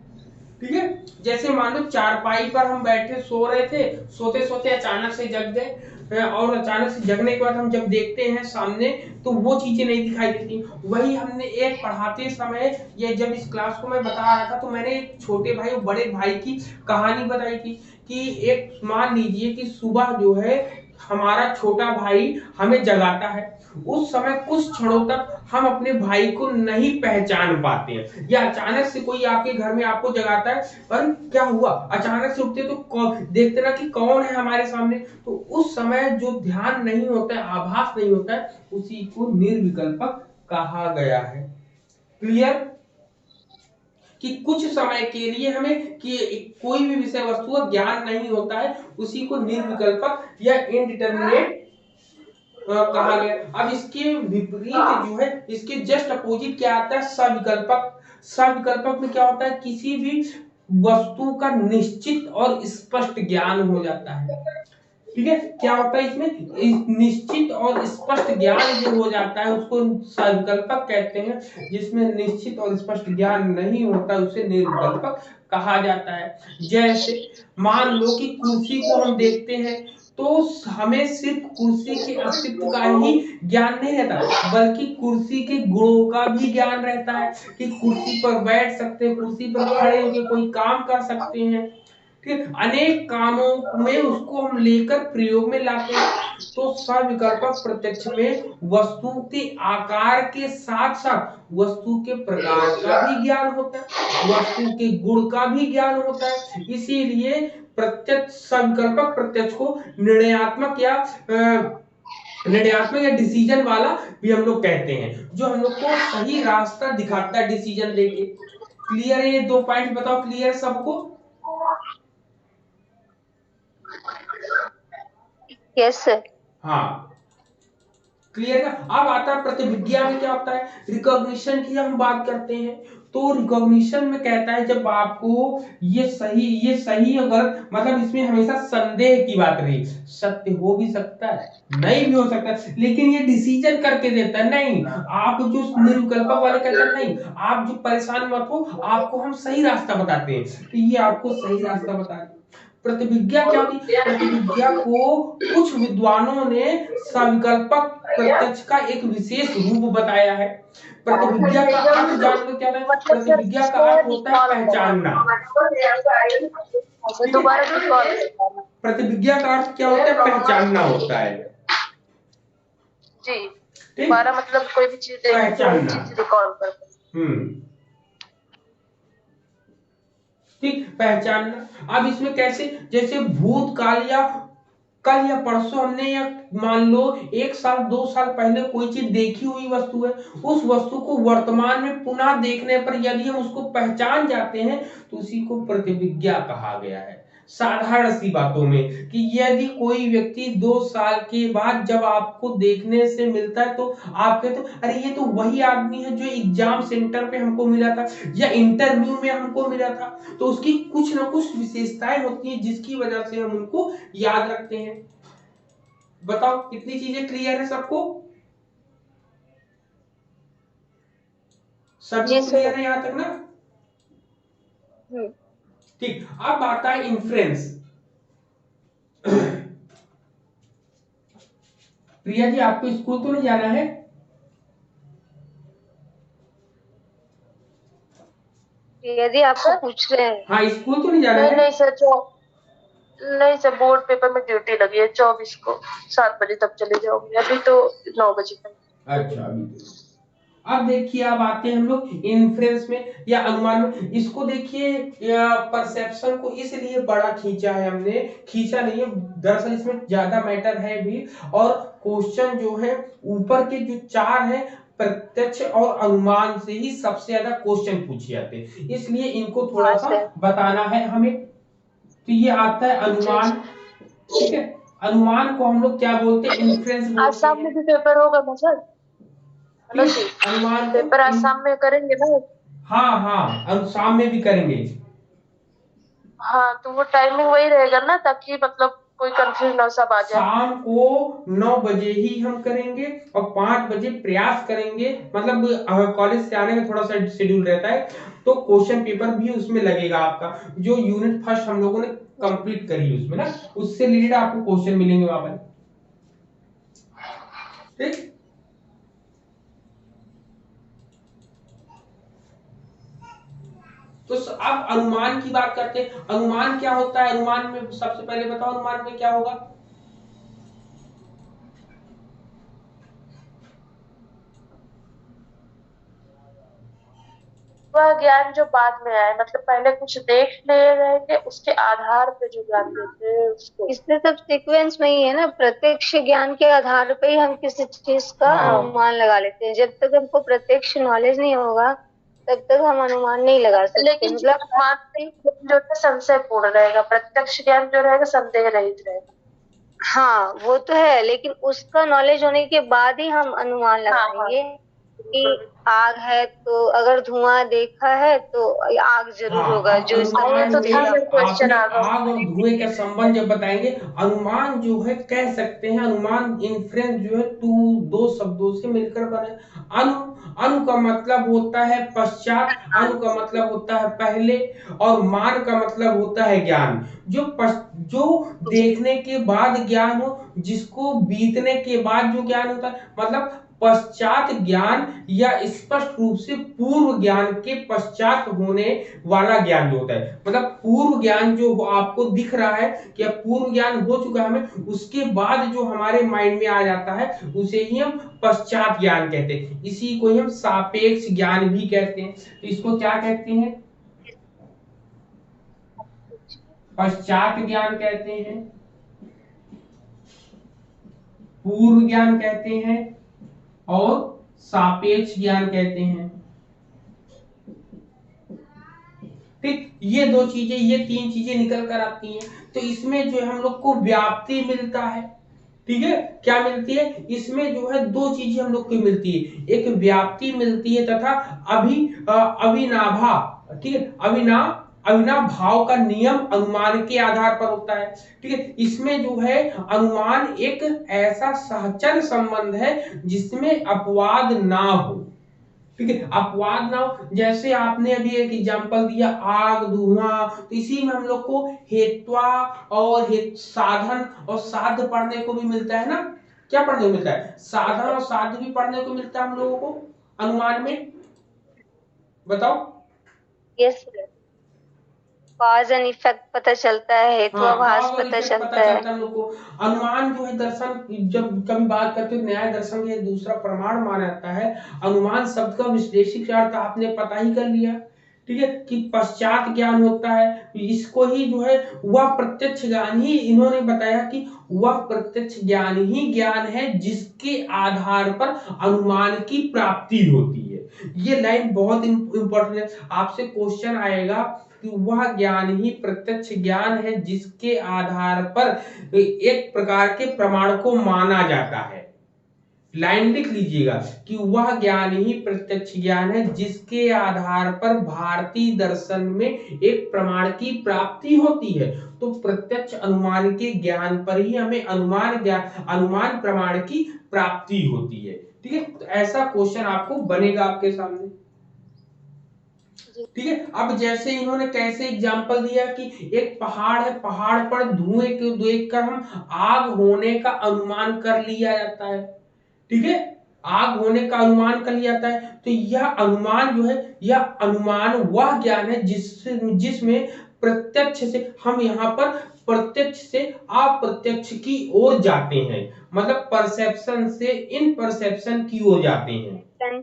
Speaker 1: ठीक है, जैसे मान लो चारपाई पर हम बैठे सो रहे थे, सोते सोते अचानक से जग गए, और अचानक से जगने के बाद हम जब देखते हैं सामने तो वो चीजें नहीं दिखाई देती। वही हमने एक पढ़ाते समय, ये जब इस क्लास को मैं बता रहा था तो मैंने एक छोटे भाई और बड़े भाई की कहानी बताई थी कि एक मान लीजिए कि सुबह जो है हमारा छोटा भाई हमें जगाता है, उस समय कुछ क्षणों तक हम अपने भाई को नहीं पहचान पाते हैं, या अचानक से कोई आपके घर में आपको जगाता है, पर क्या हुआ, अचानक से उठते तो देखते ना कि कौन है हमारे सामने, तो उस समय जो ध्यान नहीं होता है, आभास नहीं होता है, उसी को निर्विकल्पक कहा गया है। क्लियर, कि कुछ समय के लिए हमें कि कोई भी विषय वस्तु का ज्ञान नहीं होता है, उसी को निर्विकल्पक या इनडिटर्मिनेट कहा गया। अब इसके विपरीत जो है, इसके जस्ट अपोजिट क्या आता है, सविकल्पक। सविकल्पक में क्या होता है, किसी भी वस्तु का निश्चित और स्पष्ट ज्ञान हो जाता है। ठीक है, क्या होता है इसमें, निश्चित और स्पष्ट ज्ञान जो हो जाता है उसको सविकल्पक कहते हैं, जिसमें निश्चित और स्पष्ट ज्ञान नहीं होता उसे निर्विकल्पक कहा जाता है। जैसे मान लो कि कुर्सी को हम देखते हैं तो हमें सिर्फ कुर्सी के अस्तित्व का ही ज्ञान नहीं रहता, बल्कि कुर्सी के गुणों का भी ज्ञान रहता है, कि कुर्सी पर बैठ सकते हैं, कुर्सी पर खड़े होकर कोई काम कर सकते हैं, फिर अनेक कामों में उसको हम लेकर प्रयोग में लाते हैं। तो सविकल्पक प्रत्यक्ष में वस्तु के आकार के साथ साथ वस्तु के प्रकार का भी ज्ञान होता है, वस्तु के गुण का भी ज्ञान होता है। इसीलिए प्रत्यक्ष, सविकल्पक प्रत्यक्ष को निर्णयात्मक या डिसीजन वाला भी हम लोग कहते हैं, जो हम लोग को सही रास्ता दिखाता है डिसीजन लेके। क्लियर है, ये 2 पॉइंट बताओ, क्लियर सबको?
Speaker 2: Yes sir.
Speaker 1: हाँ, क्लियर है। अब आता है प्रतिविज्ञा में क्या होता है, रिकॉग्निशन की हम बात करते हैं, तो रिकॉग्निशन में कहता है जब आपको ये सही और गलत, मतलब इसमें हमेशा संदेह की बात रही, सत्य हो भी सकता है नहीं भी हो सकता है, लेकिन ये डिसीजन करके देता है, नहीं आप जो निर्विकल्पक वाले कहते हैं नहीं, आप जो परेशान मत हो, आपको हम सही रास्ता बताते हैं, तो ये आपको सही रास्ता बताते हैं। प्रतिविज्ञा क्या होती है, प्रतिविज्ञा को कुछ विद्वानों ने सविकल्पक प्रत्यक्ष का एक विशेष रूप बताया है। प्रतिविज्ञा का अर्थ जान लो क्या है, प्रतिविज्ञा का अर्थ होता है पहचानना।
Speaker 3: दोबारा रिकॉल करना।
Speaker 1: प्रतिविज्ञा का अर्थ क्या होता है, पहचानना होता है
Speaker 3: जी,
Speaker 1: ठीक,
Speaker 3: दोबारा मतलब कोई भी चीज
Speaker 1: पहचानना।
Speaker 3: रिकॉल करना।
Speaker 1: ठीक, पहचानना। अब इसमें कैसे, जैसे भूतकाल या कल या परसों हमने, या मान लो 1 साल 2 साल पहले कोई चीज देखी हुई वस्तु है, उस वस्तु को वर्तमान में पुनः देखने पर यदि हम उसको पहचान जाते हैं तो उसी को प्रतिविज्ञा कहा गया है। साधारण सी बातों में कि यदि कोई व्यक्ति 2 साल के बाद जब आपको देखने से मिलता है तो आप कहते हो अरे ये तो वही आदमी है जो एग्जाम सेंटर पे हमको मिला था या इंटरव्यू में हमको मिला था, तो उसकी कुछ ना कुछ विशेषताएं होती हैं जिसकी वजह से हम उनको याद रखते हैं। बताओ कितनी चीजें क्लियर है सबको? सभी क्लियर है यहां तक ना? ठीक, अब आता है इन्फ्रेंस। प्रिया जी आपको स्कूल तो नहीं जाना है?
Speaker 2: यदि आपको पूछ रहे हैं,
Speaker 1: हाँ, स्कूल तो नहीं जाना है?
Speaker 3: नहीं सर, बोर्ड पेपर में ड्यूटी लगी है 24 को, 7 बजे तक चले जाऊंगी, अभी तो 9 बजे तक।
Speaker 1: अच्छा, अभी तो। अब देखिए, अब आते हैं हम लोग इन्फ्रेंस में या अनुमान में। इसको देखिए, परसेप्शन को इसलिए बड़ा खींचा है हमने, खींचा नहीं है दरअसल, इसमें ज्यादा मैटर है भी, और क्वेश्चन जो है ऊपर के जो 4 है प्रत्यक्ष और अनुमान से ही सबसे ज्यादा क्वेश्चन पूछे जाते हैं, इसलिए इनको थोड़ा सा बताना है हमें। तो ये आता है अनुमान, ठीक है, अनुमान को हम लोग क्या बोलते हैं, इन्फ्रेंस बोलते हैं।
Speaker 3: आज सामने भी पेपर होगा ना सर? है ना जी?
Speaker 1: अनुमान
Speaker 3: पेपर आज शाम में करेंगे ना?
Speaker 1: हाँ हाँ, शाम में भी करेंगे।
Speaker 3: हाँ, तो वो टाइमिंग वही रहेगा ना, ताकि मतलब कोई कंफ्यूज ना सब आ जाए।
Speaker 1: शाम को 9 बजे ही हम करेंगे और 5 बजे प्रयास करेंगे, मतलब कॉलेज से आने का थोड़ा सा शेड्यूल रहता है, तो क्वेश्चन पेपर भी उसमें लगेगा आपका, जो यूनिट फर्स्ट हम लोगों ने कंप्लीट करी उसमें ना, उससे रिलेटेड आपको क्वेश्चन मिलेंगे वहां पर। ठीक, तो अब अनुमान की बात करते हैं। अनुमान क्या होता है? अनुमान में सबसे पहले बताओ, अनुमान में क्या होगा?
Speaker 3: वह ज्ञान जो बाद में आए, मतलब पहले कुछ देख ले रहेंगे, उसके आधार पे जो ज्ञान देते हैं उसको।
Speaker 2: इसमें सब सीक्वेंस में ही है ना, प्रत्यक्ष ज्ञान के आधार पे ही हम किसी चीज का अनुमान लगा लेते हैं। जब तक हमको प्रत्यक्ष नॉलेज नहीं होगा तब तक हम अनुमान नहीं लगा सकते।
Speaker 3: लेकिन
Speaker 2: मतलब
Speaker 3: अनुमान जो है संशय पूर्ण रहेगा, प्रत्यक्ष ज्ञान जो रहेगा संदेह रहित रहेगा।
Speaker 2: हाँ वो तो है, लेकिन उसका नॉलेज होने के बाद ही हम अनुमान लगाएंगे कि आग है, तो अगर धुआं देखा है तो आग जरूर होगा।
Speaker 1: अब
Speaker 2: जो इसका
Speaker 1: अनुमान
Speaker 3: तो
Speaker 1: में
Speaker 3: क्वेश्चन
Speaker 1: आपने
Speaker 3: आ गया।
Speaker 1: आग और धुएं का संबंध जब बताएंगे, अनुमान जो है कह सकते हैं, अनुमान इन्फ्रेंस जो है दो शब्दों से मिलकर बने। अनु अनु का मतलब होता है पश्चात, अनु का मतलब होता है पहले, और मान का मतलब होता है ज्ञान। जो देखने के बाद ज्ञान हो, जिसको बीतने के बाद जो ज्ञान होता है, मतलब पश्चात ज्ञान, या स्पष्ट रूप से पूर्व ज्ञान के पश्चात होने वाला ज्ञान जो होता है, मतलब पूर्व ज्ञान जो आपको दिख रहा है कि अब पूर्व ज्ञान हो चुका है हमें, उसके बाद जो हमारे माइंड में आ जाता है उसे ही हम पश्चात ज्ञान कहते हैं। इसी को ही हम सापेक्ष ज्ञान भी कहते हैं। तो इसको क्या कहते हैं? पश्चात ज्ञान कहते हैं, पूर्व ज्ञान कहते हैं, और सापेक्ष ज्ञान कहते हैं। ठीक, ये दो चीजें, ये तीन चीजें निकल कर आती हैं। तो इसमें जो है हम लोग को व्याप्ति मिलता है। ठीक है, क्या मिलती है? इसमें जो है दो चीजें हम लोग को मिलती है, एक व्याप्ति मिलती है तथा अविनाभा। ठीक है, अविनाभाव का नियम अनुमान के आधार पर होता है। ठीक है, इसमें जो है अनुमान एक ऐसा सहचर संबंध है जिसमें अपवाद ना हो। ठीक है, अपवाद ना हो, जैसे आपने अभी एक एग्जांपल दिया आग धुआं, तो इसी में हम लोग को हेत्वा और साधन और साध्य पढ़ने को भी मिलता है ना। क्या पढ़ने को मिलता है? साधन और साध्य भी पढ़ने को मिलता है हम लोगों को अनुमान में। बताओ।
Speaker 2: यस, कॉज एंड इफेक्ट पता चलता है, हेतुआभास पता चलता है।
Speaker 1: हम लोग को अनुमान जो है दर्शन, जब कभी बात करते हैं न्याय दर्शन के दूसरा प्रमाण माना जाता है। अनुमान शब्द का विश्लेषिक अर्थ आपने पता ही कर लिया। ठीक है, कि पश्चात ज्ञान होता है, इसको ही जो है वह प्रत्यक्ष ज्ञान ही इन्होंने बताया कि वह प्रत्यक्ष ज्ञान ही ज्ञान है जिसके आधार पर अनुमान की प्राप्ति होती है। ये लाइन बहुत इंपॉर्टेंट है, आपसे क्वेश्चन आएगा कि वह ज्ञान ही प्रत्यक्ष ज्ञान है जिसके आधार पर एक प्रकार के प्रमाण को माना जाता है। लाइन लिख लीजिएगा कि वह ज्ञान ही प्रत्यक्ष ज्ञान है जिसके आधार पर भारतीय दर्शन में एक प्रमाण की प्राप्ति होती है। तो प्रत्यक्ष अनुमान के ज्ञान पर ही हमें अनुमान प्रमाण की प्राप्ति होती है। ठीक है, तो ऐसा क्वेश्चन आपको बनेगा आपके सामने। ठीक है, अब जैसे इन्होंने कैसे एग्जांपल दिया कि एक पहाड़ है, पहाड़ पर धुएं को देखकर हम आग होने का अनुमान कर लिया जाता है। ठीक है, आग होने का अनुमान कर लिया जाता है। तो यह अनुमान जो है, यह अनुमान वह ज्ञान है जिसमें प्रत्यक्ष से हम यहाँ पर प्रत्यक्ष से अप्रत्यक्ष की ओर जाते हैं, मतलब परसेप्शन से इन परसेप्शन की ओर जाते हैं।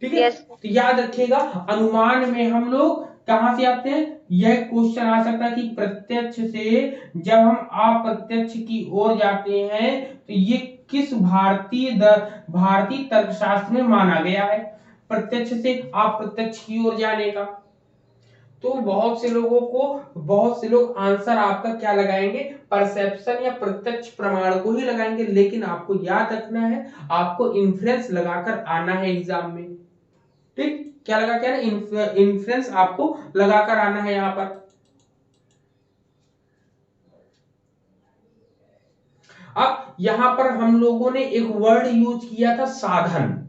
Speaker 1: ठीक है, तो याद रखिएगा अनुमान में हम लोग कहां से आते हैं? यह क्वेश्चन आ सकता है कि प्रत्यक्ष से जब हम अप्रत्यक्ष की ओर जाते हैं तो ये किस भारतीय तर्कशास्त्र में माना गया है प्रत्यक्ष से अप्रत्यक्ष की ओर जाने का? तो बहुत से लोग आंसर आपका क्या लगाएंगे, परसेप्शन या प्रत्यक्ष प्रमाण को ही लगाएंगे, लेकिन आपको याद रखना है आपको इन्फ्रेंस लगाकर आना है एग्जाम में। ठीक, क्या लगा के आना, इन्फ्रेंस आपको लगाकर आना है यहां पर। अब यहां पर हम लोगों ने एक वर्ड यूज किया था, साधन।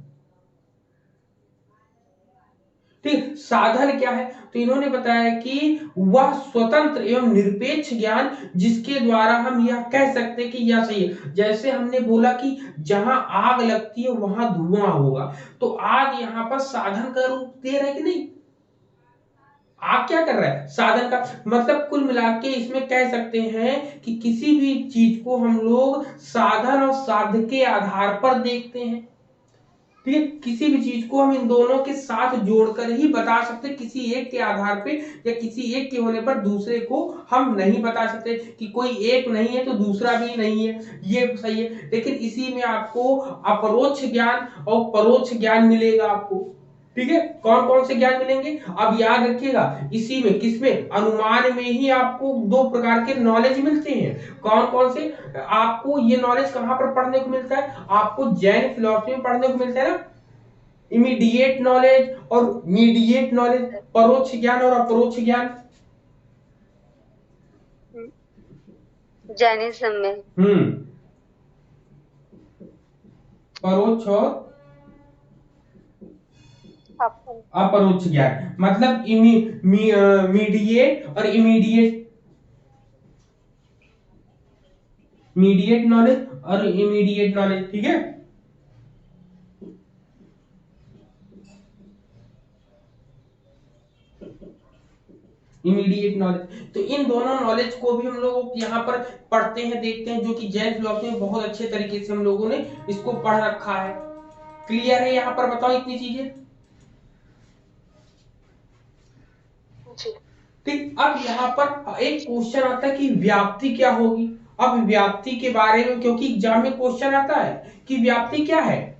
Speaker 1: ठीक, साधन क्या है, तो इन्होंने बताया कि वह स्वतंत्र एवं निरपेक्ष ज्ञान जिसके द्वारा हम यह कह सकते हैं कि यह सही है। जैसे हमने बोला कि जहां आग लगती है वहां धुआं होगा, तो आग यहां पर साधन का रूप दे रहा है कि नहीं, आग क्या कर रहा है, साधन का। मतलब कुल मिला के इसमें कह सकते हैं कि किसी भी चीज को हम लोग साधन और साध्य के आधार पर देखते हैं। ठीक है, किसी भी चीज को हम इन दोनों के साथ जोड़कर ही बता सकते, किसी एक के आधार पे या किसी एक के होने पर दूसरे को हम नहीं बता सकते कि कोई एक नहीं है तो दूसरा भी नहीं है, ये सही है। लेकिन इसी में आपको अपरोक्ष ज्ञान और परोक्ष ज्ञान मिलेगा आपको। ठीक है, कौन कौन से ज्ञान मिलेंगे, अब याद रखिएगा, इसी में किसमें, अनुमान में ही आपको दो प्रकार के नॉलेज मिलते हैं। कौन कौन से, आपको ये नॉलेज कहां पर पढ़ने को मिलता है, आपको जैन फिलॉसफी में पढ़ने को मिलता है ना, इमीडिएट नॉलेज और मीडिएट नॉलेज, परोक्ष ज्ञान और अपरोक्ष ज्ञान।
Speaker 2: जैनिज्म में
Speaker 1: परोक्ष और अपरोक्ष ज्ञान, मतलब मीडिएट और मीडिएट नॉलेज और इमीडिएट नॉलेज। ठीक है, इमीडिएट नॉलेज। तो इन दोनों नॉलेज को भी हम लोग यहाँ पर पढ़ते हैं, देखते हैं, जो कि जैन फिलॉसफी में बहुत अच्छे तरीके से हम लोगों ने इसको पढ़ रखा है। क्लियर है यहाँ पर, बताओ इतनी चीजें। ठीक, अब यहाँ पर एक क्वेश्चन आता है कि व्याप्ति क्या होगी। अब व्याप्ति के बारे में, क्योंकि एग्जाम में क्वेश्चन आता है कि व्याप्ति क्या है,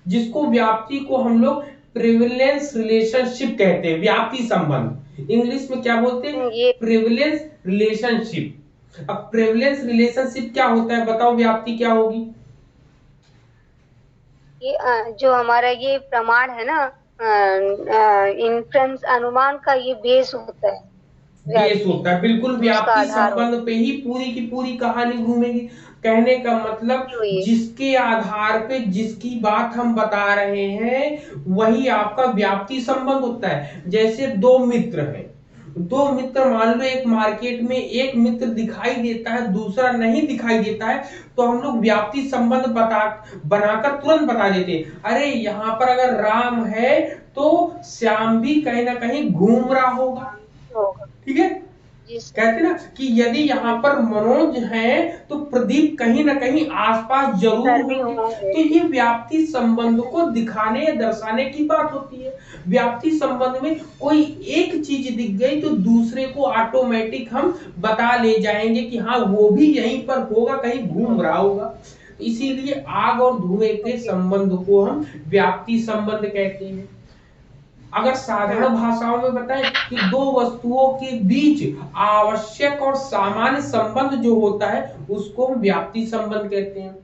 Speaker 1: जिसको व्याप्ति को हम लोग प्रिविलेंस रिलेशनशिप कहते हैं, व्याप्ति संबंध, इंग्लिश में क्या बोलते हैं, प्रिविलेंस रिलेशनशिप। अब प्रिविलेंस रिलेशनशिप क्या होता है, बताओ व्याप्ति क्या होगी।
Speaker 2: ये जो हमारा ये प्रमाण है ना, इन्फ्रेंस अनुमान का ये बेस होता है,
Speaker 1: बेस होता है, बिल्कुल व्याप्ति संबंध पे ही पूरी की पूरी कहानी घूमेगी। कहने का मतलब जिसके आधार पे जिसकी बात हम बता रहे हैं वही आपका व्याप्ति संबंध होता है। जैसे दो मित्र हैं, दो मित्र, मान लो एक मार्केट में एक मित्र दिखाई देता है दूसरा नहीं दिखाई देता है, तो हम लोग व्याप्ति संबंध बनाकर तुरंत बता देते हैं, अरे यहाँ पर अगर राम है तो श्याम भी कहीं ना कहीं घूम रहा होगा। ठीक है, कहते ना कि यदि यहाँ पर मनोज है तो प्रदीप कहीं ना कहीं आसपास जरूर होंगे। तो ये व्याप्ति संबंध को दिखाने या दर्शाने की बात होती है। व्याप्ति संबंध में कोई एक चीज दिख गई तो दूसरे को ऑटोमेटिक हम बता ले जाएंगे कि हाँ वो भी यहीं पर होगा, कहीं घूम रहा होगा। इसीलिए आग और धुएं के संबंध को हम व्याप्ति संबंध कहते हैं। अगर साधारण भाषाओं में बताएं कि दो वस्तुओं के बीच आवश्यक और सामान्य संबंध जो होता है उसको हम व्याप्ति संबंध कहते हैं।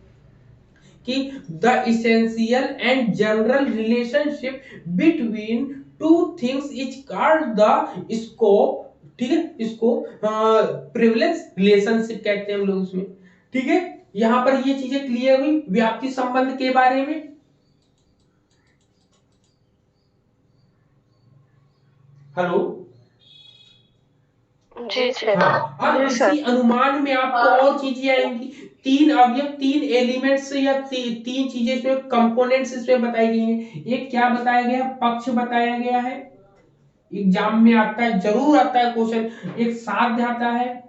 Speaker 1: कि the essential and general relationship between two things is called the scope. ठीक है, इसको प्रिविलेंस रिलेशनशिप कहते हैं हम लोग उसमें। ठीक है, यहां पर ये चीजें क्लियर हुई व्याप्ति संबंध के बारे में। हेलो
Speaker 3: जी सर।
Speaker 1: अब इसी अनुमान में आपको और चीजें आएंगी, तीन अवयव, तीन एलिमेंट्स या तीन चीजें इसमें कंपोनेंट्स इसमें बताई गई हैं। एक क्या बताया गया है, पक्ष बताया गया है, एग्जाम में आता है, जरूर आता है क्वेश्चन। एक साध्य आता है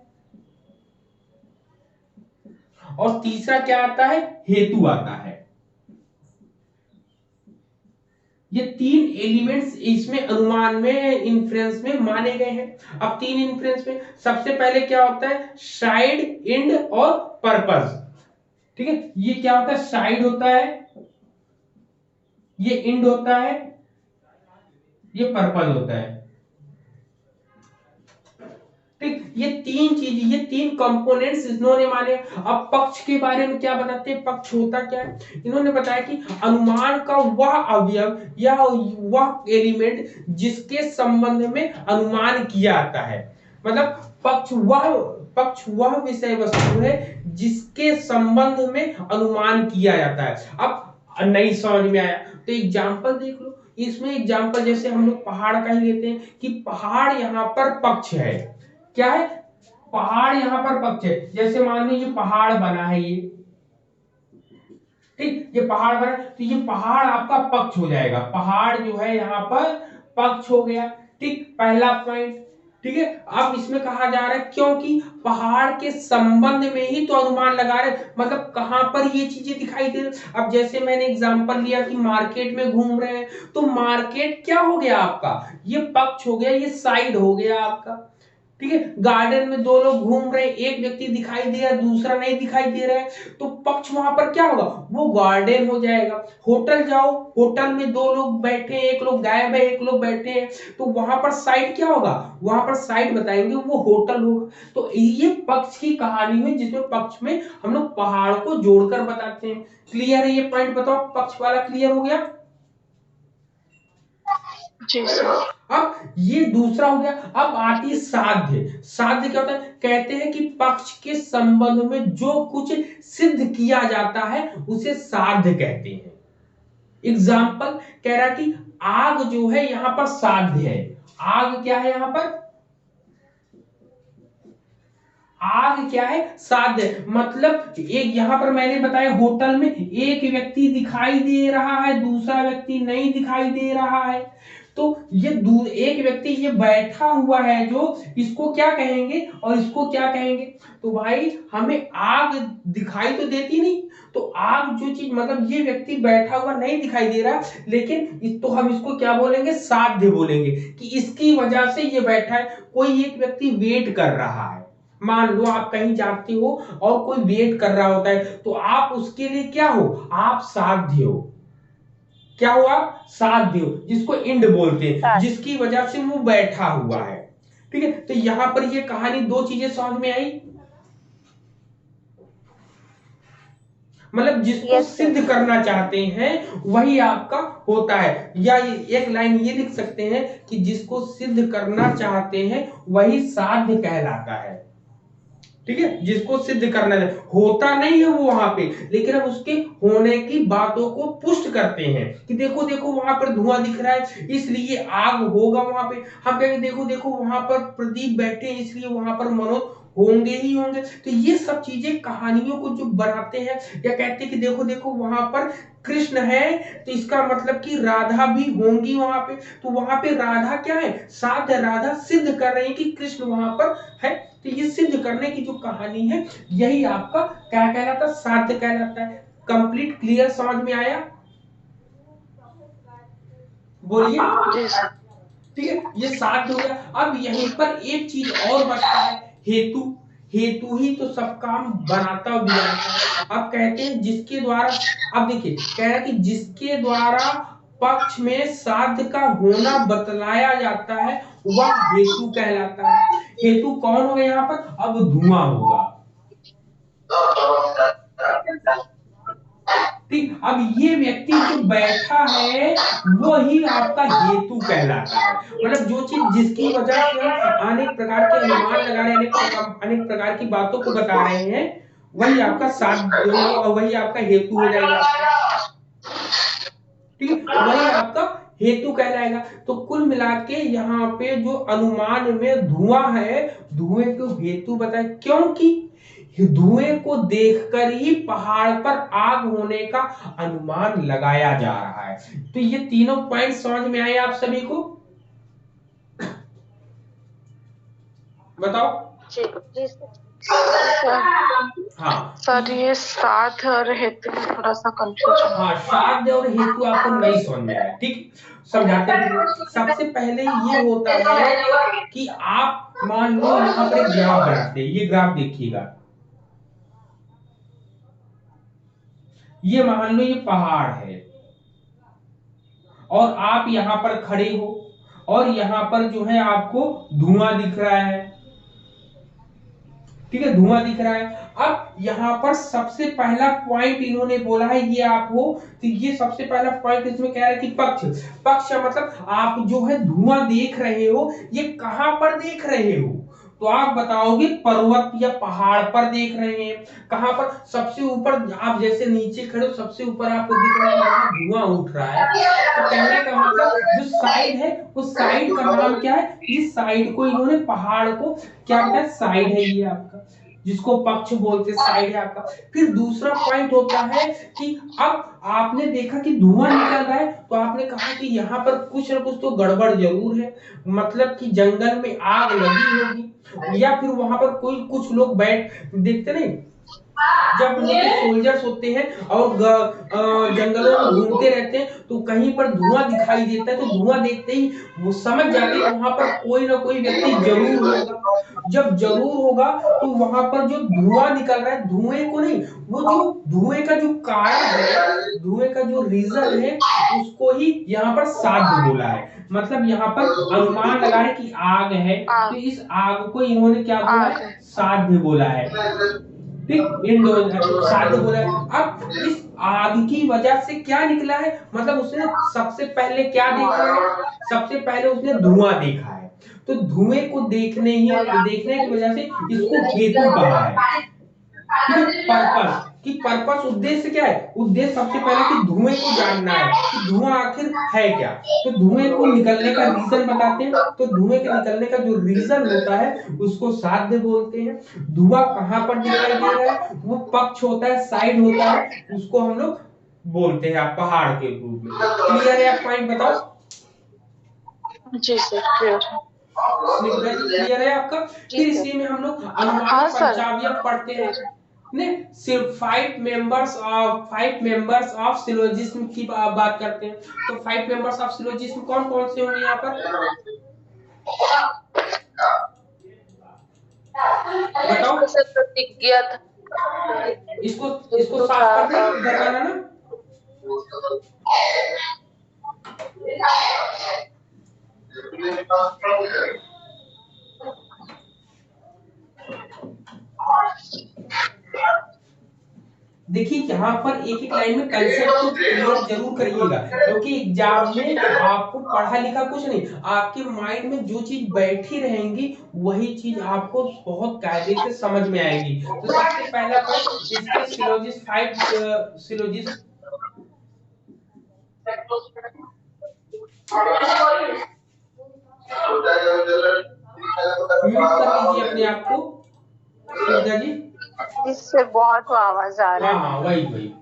Speaker 1: और तीसरा क्या आता है, हेतु आता है। ये तीन एलिमेंट्स इसमें अनुमान में, इन्फ्रेंस में माने गए हैं। अब तीन इन्फ्रेंस में सबसे पहले क्या होता है, साइड, इंड और पर्पस। ठीक है, ये क्या होता है, साइड होता है, ये इंड होता है, ये पर्पल होता है। ठीक, ये तीन चीज, ये तीन कंपोनेंट्स इन्होंने माने। अब पक्ष के बारे में क्या बताते हैं, पक्ष होता क्या है, इन्होंने बताया कि अनुमान का वह अवयव या वह एलिमेंट जिसके संबंध में अनुमान किया जाता है। मतलब पक्ष वह विषय वस्तु है जिसके संबंध में अनुमान किया जाता है। अब नहीं समझ में आया तो एग्जाम्पल देख लो। इसमें एग्जाम्पल जैसे हम लोग पहाड़ का ही लेते हैं कि पहाड़ यहाँ पर पक्ष है। क्या है, पहाड़ यहाँ पर पक्ष है। जैसे मान लीजिए पहाड़ बना है ये, ठीक, ये पहाड़ बना तो ये पहाड़ आपका पक्ष हो जाएगा। पहाड़ जो है यहाँ पर पक्ष हो गया। ठीक, पहला पॉइंट। ठीक है, अब इसमें कहा जा रहा है क्योंकि पहाड़ के संबंध में ही तो अनुमान लगा रहे, मतलब कहां पर ये चीजें दिखाई दे रही। अब जैसे मैंने एग्जांपल लिया कि मार्केट में घूम रहे हैं, तो मार्केट क्या हो गया आपका, ये पक्ष हो गया, ये साइड हो गया आपका। ठीक है, गार्डन में दो लोग घूम रहे हैं, एक व्यक्ति दिखाई दे रहा है, दूसरा नहीं दिखाई दे रहा है, तो पक्ष वहां पर क्या होगा, वो गार्डन हो जाएगा। होटल जाओ, होटल में दो लोग बैठे हैं, एक लोग गायब है, एक लोग बैठे हैं, तो वहां पर साइड क्या होगा, वहां पर साइड बताएंगे वो होटल होगा। तो ये पक्ष की कहानी है जिसमें पक्ष में हम लोग पहाड़ को जोड़कर बताते हैं। क्लियर है ये पॉइंट, बताओ पक्ष वाला क्लियर हो गया।
Speaker 3: जी सर।
Speaker 1: अब ये दूसरा हो गया। अब आती है साध्य। साध्य क्या होता है, कहते हैं कि पक्ष के संबंध में जो कुछ सिद्ध किया जाता है उसे साध्य कहते हैं। एग्जाम्पल कह रहा है कि आग जो है यहां पर साध्य है। आग क्या है, यहां पर आग क्या है, साध्य। मतलब एक यहां पर मैंने बताया होटल में एक व्यक्ति दिखाई दे रहा है, दूसरा व्यक्ति नहीं दिखाई दे रहा है, तो ये एक व्यक्ति ये बैठा हुआ है जो, इसको क्या कहेंगे और इसको क्या कहेंगे। तो भाई हमें आग दिखाई तो देती नहीं, तो आग जो चीज, मतलब ये व्यक्ति बैठा हुआ नहीं दिखाई दे रहा, लेकिन तो हम इसको क्या बोलेंगे, साध्य बोलेंगे कि इसकी वजह से ये बैठा है। कोई एक व्यक्ति वेट कर रहा है, मान लो आप कहीं जाते हो और कोई वेट कर रहा होता है, तो आप उसके लिए क्या हो, आप साध्य हो। क्या हो, आप साध्य हो, जिसको इंड बोलते हैं, जिसकी वजह से वो बैठा हुआ है। ठीक है, तो यहां पर ये कहानी दो चीजें समझ में आई, मतलब जिसको सिद्ध करना चाहते हैं वही आपका होता है। या एक लाइन ये लिख सकते हैं कि जिसको सिद्ध करना चाहते हैं वही साध्य कहलाता है। ठीक है, जिसको सिद्ध करना है, होता नहीं है वो वहां पे, लेकिन हम उसके होने की बातों को पुष्ट करते हैं कि देखो देखो वहां पर धुआं दिख रहा है इसलिए आग होगा वहां पे। हम कहेंगे देखो देखो वहां पर प्रदीप बैठे हैं इसलिए वहां पर मनोज होंगे ही होंगे। तो ये सब चीजें कहानियों को जो बनाते हैं, या कहते हैं कि देखो देखो वहां पर कृष्ण है तो इसका मतलब कि राधा भी होंगी वहां पे। तो वहां पे राधा क्या है, साध्य, राधा सिद्ध कर रही है कि कृष्ण वहां पर है। तो ये सिद्ध करने की जो कहानी है यही आपका क्या कहलाता है, साध्य कहलाता है। कंप्लीट क्लियर समझ में आया, बोलिए। ठीक है, ये साध्य हो गया। अब यहीं पर एक चीज और बचता है, हेतु। हेतु ही तो सब काम बनाता और बिगाड़ता है। अब कहते हैं जिसके द्वारा, अब देखिए कह रहा है कि जिसके द्वारा पक्ष में साध्य का होना बतलाया जाता है वह हेतु कहलाता है। हेतु कौन होगा यहाँ पर, अब धुआं होगा। ठीक, अब ये व्यक्ति जो बैठा है वो ही आपका हेतु कहलाता है। मतलब जो चीज जिसकी वजह से हम अनेक प्रकार के अनुमान लगा रहे हैं, अनेक प्रकार की बातों को बता रहे हैं, वही आपका साध्य, वही आपका हेतु हो जाएगा। ठीक, वही आपका हेतु कहलाएगा। तो कुल मिला के यहाँ पे जो अनुमान में धुआं है, धुएं को हेतु बताए, क्योंकि धुएं को देखकर ही पहाड़ पर आग होने का अनुमान लगाया जा रहा है। तो ये तीनों पॉइंट समझ में आए आप सभी को, बताओ। हाँ
Speaker 3: सर ये साथ और हेतु में थोड़ा सा कंफ्यूजन।
Speaker 1: हाँ, साध्य और हेतु आपको नहीं समझ में आया, ठीक, समझाते हैं। सबसे पहले ये होता है कि आप मान लो यहाँ पर एक ग्राफ बनाते हैं, ये ग्राफ देखिएगा, ये मान लो ये पहाड़ है और आप यहां पर खड़े हो, और यहाँ पर जो है आपको धुआं दिख रहा है, ठीक है, धुआं दिख रहा है। अब यहाँ पर सबसे पहला पॉइंट इन्होंने बोला है, ये आप हो, तो ये सबसे पहला पॉइंट इसमें कह रहा है कि पक्ष, पक्ष मतलब आप जो है धुआं देख रहे हो, ये कहां पर देख रहे हो, तो आप बताओगे पर्वत या पहाड़ पर देख रहे हैं। कहां पर? सबसे ऊपर, आप जैसे नीचे खड़े हो सबसे ऊपर आपको दिख रहा है वहां धुआं उठ रहा है, तो कहने का मतलब जो साइड है उस साइड का नाम क्या है, इस साइड को इन्होंने पहाड़ को क्या बताया, साइड है ये आपका, जिसको पक्ष बोलते, साइड है आपका। फिर दूसरा पॉइंट होता है कि अब आपने देखा कि धुआं निकल रहा है, तो आपने कहा कि यहाँ पर कुछ ना कुछ तो गड़बड़ जरूर है, मतलब कि जंगल में आग लगी होगी, या फिर वहां पर कोई कुछ लोग बैठ, देखते नहीं जब हम लोग सोल्जर्स होते हैं और जंगलों में घूमते रहते हैं तो कहीं पर धुआं दिखाई देता है, तो धुआं देखते ही वो समझ जाते हैं वहां पर कोई ना कोई व्यक्ति जरूर होगा। जब जरूर होगा तो वहां पर जो धुआं निकल रहा है, धुएं को नहीं, वो जो धुएं का जो कारण है, धुएं का जो रीजन है, उसको ही यहाँ पर साध्य बोला है। मतलब यहाँ पर अनुमान लगा रहे कि आग है, तो इस आग को इन्होंने क्या बोला है, साध्य बोला है, ठीक, साध्य बोला है। अब इस आग की वजह से क्या निकला है, मतलब उसने सबसे पहले क्या देखा है, सबसे पहले उसने धुआं देखा है, तो धुएं को देखने की वजह से इसको हेतु कहा है, ठीक है। पर्पस, कि पर्पस उद्देश्य क्या है, उद्देश्य सबसे पहले कि धुएं को जानना है कि धुआं आखिर है क्या, तो धुएं को निकलने का रीजन बताते हैं, तो धुएं के निकलने का जो रीजन होता है उसको साध्य बोलते हैं। धुआं कहां पर दिखाई दे रहा है, वो पक्ष होता है, साइड होता है, उसको हम लोग बोलते हैं आप पहाड़ के रूप में। क्लियर है? आप पॉइंट बताओ।
Speaker 3: जी सर, क्लियर
Speaker 1: क्लियर है आपका? फिर इसी में हम लोग अनुमान पंचावयव पढ़ते हैं, ने सिर्फ 5 मेंबर्स ऑफ सिलोजिज्म की बात करते हैं, तो 5 मेंबर्स ऑफ सिलोजिज्म कौन कौन से होंगे यहाँ पर, बताओ।
Speaker 3: प्रतिज्ञा,
Speaker 1: इसको इसको साफ कर दे, इधर आना ना। देखिए यहाँ पर एक एक लाइन में कंसेप्ट को क्लियर जरूर करिएगा, क्योंकि एग्जाम में आपको पढ़ा लिखा कुछ नहीं, आपके माइंड में जो चीज बैठी रहेंगी वही चीज आपको बहुत कायदे से समझ में आएगी। तो सबसे पहला पॉइंट इसके सिलोजिस्ट, 5 सिलोजिस्ट, म्यूट कर लीजिए अपने आप को सुविधा जी,
Speaker 2: इससे बहुत आवाज आ रहा है।
Speaker 1: हाँ वही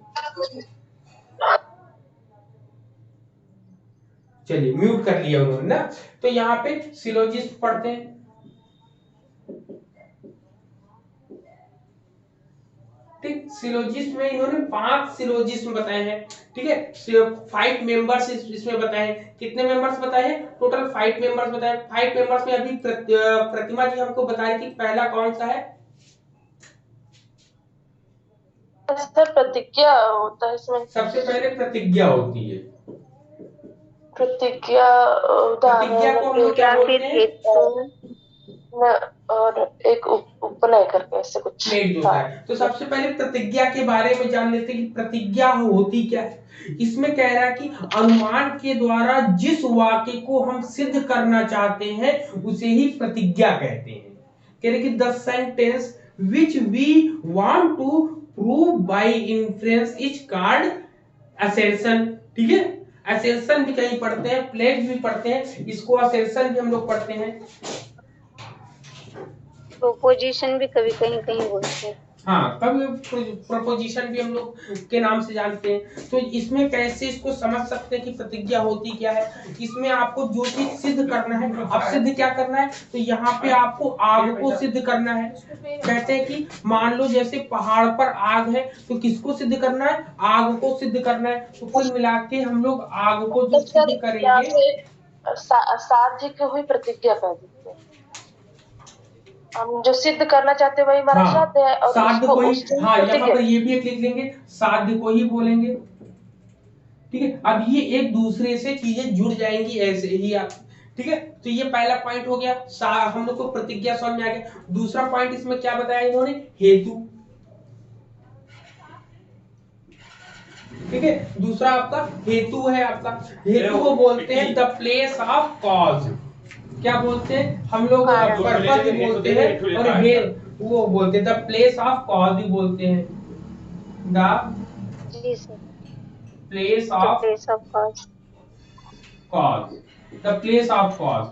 Speaker 1: चलिए म्यूट कर लिया उन्होंने ना। तो यहाँ पे सिलोजिस्ट पढ़ते हैं, ठीक। सिलोजिस्ट में इन्होंने 5 सिलोजिस्ट बताए हैं, ठीक है। 5 मेंबर्स इसमें बताए हैं, कितने मेंबर्स बताए हैं, टोटल 5 मेंबर्स बताए। 5 मेंबर्स में अभी प्रतिमा जी हमको बता रही थी पहला कौन सा है,
Speaker 3: सर प्रतिज्ञा होता है इसमें, सबसे
Speaker 1: पहले प्रतिज्ञा होती है।
Speaker 3: प्रतिज्ञा
Speaker 1: प्रतिज्ञा को हम लोग क्या बोलते हैं,
Speaker 3: और एक उपनय करके ऐसे कुछ
Speaker 1: होता है। तो सबसे पहले प्रतिज्ञा के बारे में जान लेते हैं कि प्रतिज्ञा होती क्या है। इसमें कह रहा है कि अनुमान के द्वारा जिस वाक्य को हम सिद्ध करना चाहते हैं उसे ही प्रतिज्ञा कहते हैं। कह रहे कि the sentence which we want to prove by inference is called assertion, ठीक है। assertion भी कहीं पढ़ते हैं, pledge भी पढ़ते हैं, इसको assertion भी हम लोग पढ़ते हैं,
Speaker 2: प्रोपोजिशन भी कभी कहीं बोलते हैं,
Speaker 1: हाँ कभी प्रोपोजिशन भी हम लोग के नाम से जानते हैं। तो इसमें कैसे इसको समझ सकते हैं कि प्रतिज्ञा होती क्या है। इसमें आपको जो चीज सिद्ध करना है, अब सिद्ध क्या करना है, तो यहाँ पे आपको आग को सिद्ध करना है। कहते हैं कि मान लो जैसे पहाड़ पर आग है, तो किसको सिद्ध करना है, आग को सिद्ध करना है। तो कुल मिला के हम लोग आग को जो सिद्ध करेंगे,
Speaker 3: साध्य की हुई प्रतिज्ञा कर देते हैं, हम जो सिद्ध करना चाहते हैं वही हमारा साध्य है, और
Speaker 1: साध्य को ही, हाँ यहाँ पर ये भी एक लिख लेंगे, साध्य को ही बोलेंगे, ठीक है। अब ये एक दूसरे से चीजें जुड़ जाएंगी ऐसे ही आप, ठीक है, तो ये पहला पॉइंट हो गया, हम लोग को प्रतिज्ञा समझ में आ गया। दूसरा पॉइंट इसमें क्या बताया इन्होंने, हेतु। ठीक है, दूसरा आपका हेतु है। आपका हेतु को बोलते हैं द प्लेस ऑफ कॉज। क्या बोलते हैं हम लोग, पर्पस भी बोलते हैं, और वो बोलते हैं द प्लेस ऑफ कॉज भी बोलते हैं, द
Speaker 2: जी sir,
Speaker 1: place
Speaker 2: the
Speaker 1: of
Speaker 2: place of cause.
Speaker 1: Cause, the place of cause.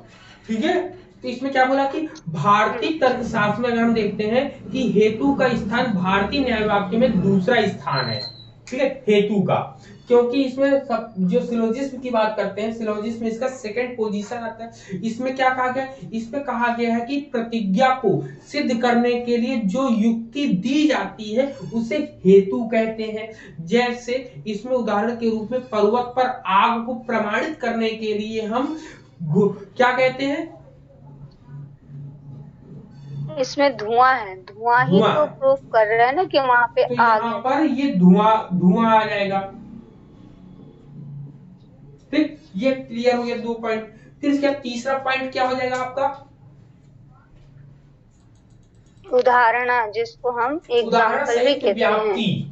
Speaker 1: ठीक है, तो इसमें क्या बोला कि भारतीय तर्कशास्त्र में अगर हम देखते हैं कि हेतु का स्थान भारतीय न्याय वाक्य में दूसरा स्थान है। ठीक है, हेतु का, क्योंकि इसमें सब जो सिलोजिज्म की बात करते हैं, सिलोजिज्म में इसका सेकंड पोजीशन आता है। इसमें क्या कहा गया, इसमें कहा गया है कि प्रतिज्ञा को सिद्ध करने के लिए जो युक्ति दी जाती है उसे हेतु कहते हैं। जैसे इसमें उदाहरण के रूप में पर्वत पर आग को प्रमाणित करने के लिए हम क्या कहते हैं,
Speaker 2: इसमें धुआं है, धुआं ही
Speaker 1: धुआं।
Speaker 2: तो प्रूफ कर रहा है ना कि वहां पे
Speaker 1: तो
Speaker 2: आग
Speaker 1: यहाँ
Speaker 2: है।
Speaker 1: पर ये धुआं आ जाएगा। ठीक, ये क्लियर हो गया 2 पॉइंट। फिर इसका तीसरा पॉइंट क्या हो जाएगा आपका,
Speaker 2: उदाहरण, जिसको हम
Speaker 1: उदाहरण
Speaker 2: एग्जाम्पल भी
Speaker 1: सहित
Speaker 2: कहते हैं।
Speaker 1: व्याप्ति।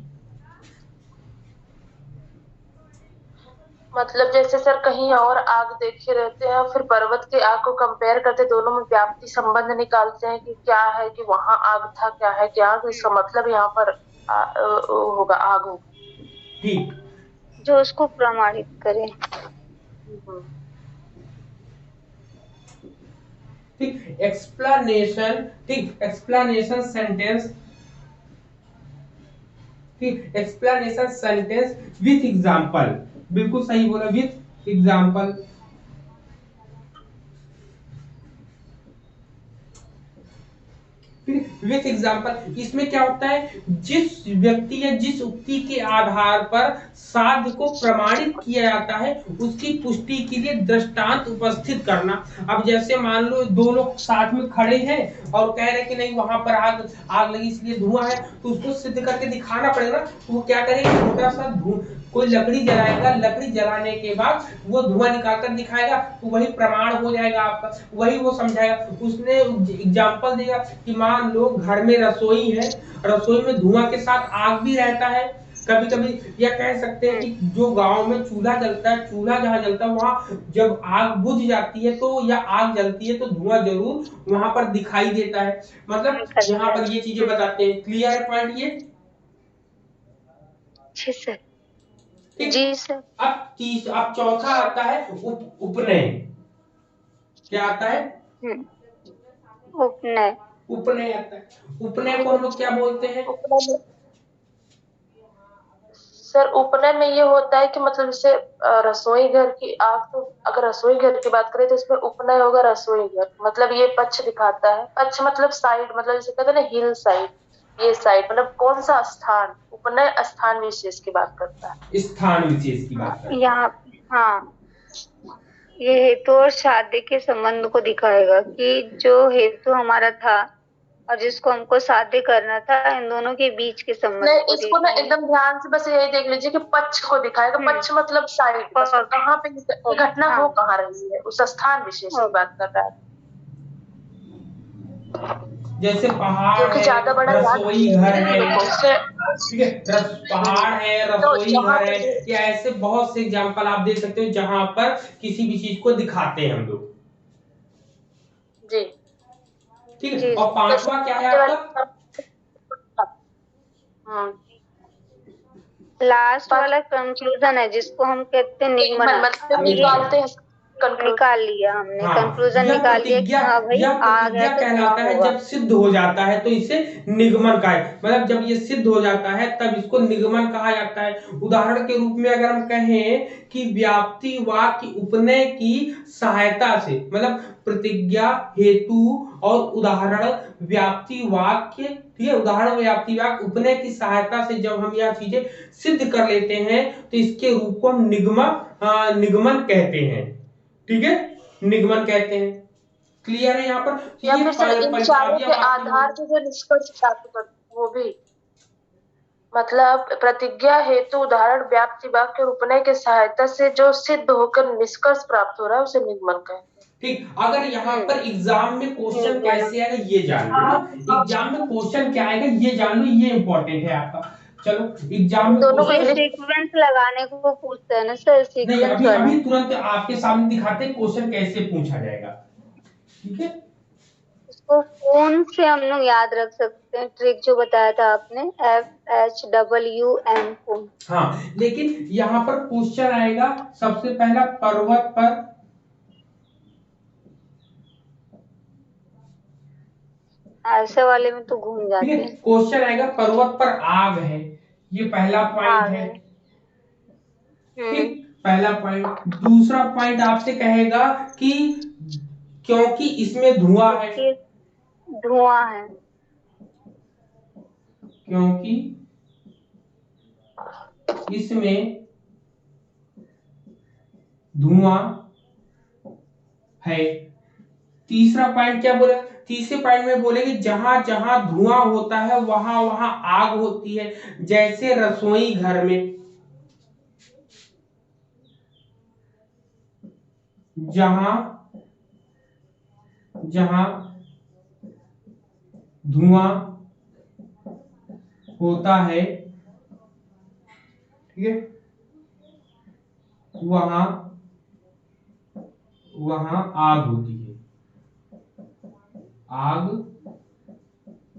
Speaker 3: मतलब जैसे सर कहीं और आग देखे रहते हैं, फिर पर्वत की आग को कंपेयर करते, दोनों में व्याप्ति संबंध निकालते हैं कि क्या है कि वहां आग था, क्या है कि आग, इसका मतलब यहाँ पर होगा आग होगा।
Speaker 1: ठीक,
Speaker 2: जो उसको प्रमाणित करे।
Speaker 1: ठीक, एक्सप्लेनेशन। ठीक, एक्सप्लेनेशन सेंटेंस। ठीक, एक्सप्लेनेशन सेंटेंस विथ एग्जांपल। बिल्कुल सही बोला, विथ एग्जांपल। विथ एग्जाम्पल, इसमें क्या होता है, जिस व्यक्ति या जिस उक्ति के आधार पर साध्य को प्रमाणित किया जाता है उसकी पुष्टि के लिए दृष्टांत उपस्थित करना। अब जैसे मान लो 2 लोग साथ में खड़े हैं और कह रहे कि नहीं वहां पर आग लगी इसलिए धुआं है, तो उसको सिद्ध करके दिखाना पड़ेगा। तो वो क्या करेगा, छोटा सा कोई लकड़ी जलाएगा, लकड़ी जलाने के बाद वो धुआं निकालकर दिखाएगा, तो वही प्रमाण हो जाएगा आपका, वही वो समझाएगा। उसने एग्जाम्पल देगा कि मान लो घर में रसोई है, रसोई में धुआं के साथ आग भी रहता है। कभी कभी यह कह सकते हैं कि जो गांव में चूल्हा जलता है, चूल्हा जहां जलता है वहां जब आग बुझ जाती है तो या आग जलती है तो धुआं जरूर वहां पर दिखाई देता है। मतलब यहाँ पर ये चीजें बताते हैं। क्लियर है पॉइंट ये?
Speaker 2: जी सर।
Speaker 1: ठीक,
Speaker 2: जी सर।
Speaker 1: अब चौथा आता है उपनय। क्या आता है,
Speaker 2: उपनय।
Speaker 1: उपनय आता है। उपनय को हम लोग क्या बोलते हैं,
Speaker 3: सर उपनय में ये होता है कि मतलब जैसे रसोई घर की आग, तो अगर रसोई घर की बात करें तो इसमें उपनय होगा रसोई घर, मतलब ये पक्ष दिखाता है। पक्ष मतलब साइड, मतलब जैसे कहते हैं ना हिल साइड, ये साइड मतलब कौन सा स्थान, उपनय स्थान विशेष की बात करता है,
Speaker 1: स्थान विशेष की बात करते हैं।
Speaker 2: यहाँ, हाँ, ये हेतु और शादी के संबंध को दिखाएगा कि जो हेतु हमारा था और जिसको हमको शादी करना था, इन दोनों के बीच के संबंध
Speaker 3: नहीं
Speaker 2: को
Speaker 3: इसको ना
Speaker 2: दिखाएगा।
Speaker 3: एकदम ध्यान से बस यही देख लीजिए कि पक्ष को दिखाएगा। पक्ष मतलब साइड, कहाँ पे ये घटना हो कहाँ रही है, उस स्थान विशेष की बात कर रहा है।
Speaker 1: जैसे पहाड़
Speaker 3: क्योंकि
Speaker 1: है,
Speaker 3: ज्यादा बड़ा
Speaker 1: रसोई घर है,
Speaker 3: देखो
Speaker 1: ठीक है, पहाड़ है, रसोई
Speaker 3: तो
Speaker 1: घर है, या ऐसे बहुत से एग्जांपल आप दे सकते हो जहां पर किसी भी चीज को दिखाते हैं हम लोग।
Speaker 3: जी,
Speaker 1: ठीक है, और पांचवा क्या है आपका,
Speaker 2: लास्ट वाला कंक्लूजन है जिसको हम कहते हैं निगमन।
Speaker 3: मतलब निकालते हैं,
Speaker 2: निकाल लिया हमने,
Speaker 1: हाँ,
Speaker 2: कंक्लूजन निकाल लिया कि हाँ भाई
Speaker 1: यह
Speaker 2: आग है
Speaker 1: प्रतिज्ञा
Speaker 2: तो
Speaker 1: कहलाता है।
Speaker 2: होगा।
Speaker 1: जब सिद्ध हो जाता है तो इसे निगमन का है, मतलब जब ये सिद्ध हो जाता है तब इसको निगमन कहा जाता है। उदाहरण के रूप में अगर हम कहें कि व्याप्ति वाक्य उपनय की सहायता से, मतलब प्रतिज्ञा, हेतु और उदाहरण व्याप्ति वाक्य, ठीक है, उदाहरण व्याप्ति वाक्य उपनय की सहायता से जब हम यह चीजें सिद्ध कर लेते हैं तो इसके रूप को हम निगमन कहते हैं। ठीक है, निगमन कहते हैं। क्लियर है यहाँ पर?
Speaker 3: या फिर सर इन चारों के आधार से जो निष्कर्ष प्राप्त करते हैं वो भी, मतलब प्रतिज्ञा, हेतु, उदाहरण, व्याप्ति वाक्य और उपनय के सहायता से जो सिद्ध होकर निष्कर्ष प्राप्त हो रहा है उसे निगमन कहते हैं।
Speaker 1: ठीक। अगर यहाँ पर एग्जाम में क्वेश्चन कैसे आएगा ये जान लो ना, एग्जाम में क्वेश्चन क्या आएगा ये जान लो, ये इंपॉर्टेंट है आपका। चलो एग्जाम में
Speaker 2: दोनों को
Speaker 1: क्वेश्चन
Speaker 2: सीक्वेंस लगाने को पूछते हैं ना सर,
Speaker 1: नहीं,
Speaker 2: सीक्वेंस
Speaker 1: अभी
Speaker 2: वाला।
Speaker 1: अभी तुरंत आपके सामने दिखाते हैं क्वेश्चन कैसे पूछा जाएगा, ठीक है।
Speaker 2: इसको फोन से हम लोग याद रख सकते हैं, ट्रिक जो बताया था आपने, FHWM फोन।
Speaker 1: हाँ, लेकिन यहाँ पर क्वेश्चन आएगा सबसे पहला पर्वत पर,
Speaker 2: ऐसे वाले में तो घूम
Speaker 1: ठीक
Speaker 2: जाते
Speaker 1: है।
Speaker 2: हैं।
Speaker 1: क्वेश्चन आएगा पर्वत पर आग है, ये पहला पॉइंट है, ठीक, पहला पॉइंट। दूसरा पॉइंट आपसे कहेगा कि क्योंकि इसमें धुआं है,
Speaker 2: धुआं है,
Speaker 1: क्योंकि इसमें धुआं है। तीसरा पॉइंट क्या बोले, तीसरे पॉइंट में बोलेगी जहां जहां धुआं होता है वहां वहां आग होती है, जैसे रसोई घर में, जहां जहां धुआं होता है, ठीक है, वहां वहां आग होती है, आग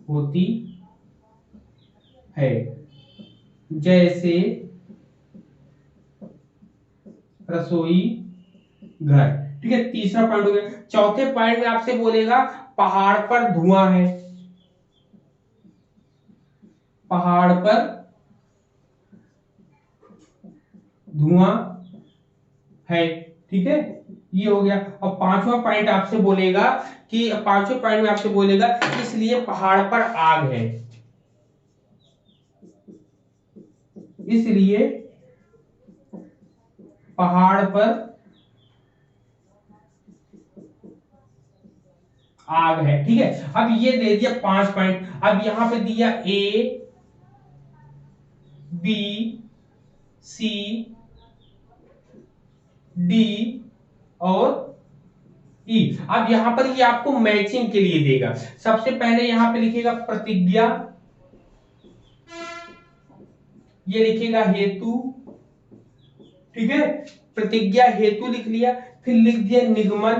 Speaker 1: होती है, जैसे रसोई घर, ठीक है। तीसरा पॉइंट हो गया। चौथे पॉइंट में आपसे बोलेगा पहाड़ पर धुआं है, पहाड़ पर धुआं है, ठीक है, ये हो गया। और पांचवा पॉइंट आपसे बोलेगा कि पांचवें पॉइंट में आपसे बोलेगा इसलिए पहाड़ पर आग है, इसलिए पहाड़ पर आग है, ठीक है। अब ये दे दिया 5 पॉइंट, अब यहां पे दिया A B C D और E। अब यहां पर ये आपको मैचिंग के लिए देगा। सबसे पहले यहां पे लिखेगा प्रतिज्ञा, ये लिखेगा हेतु, ठीक है, प्रतिज्ञा हेतु लिख लिया, फिर लिख दिया निगमन,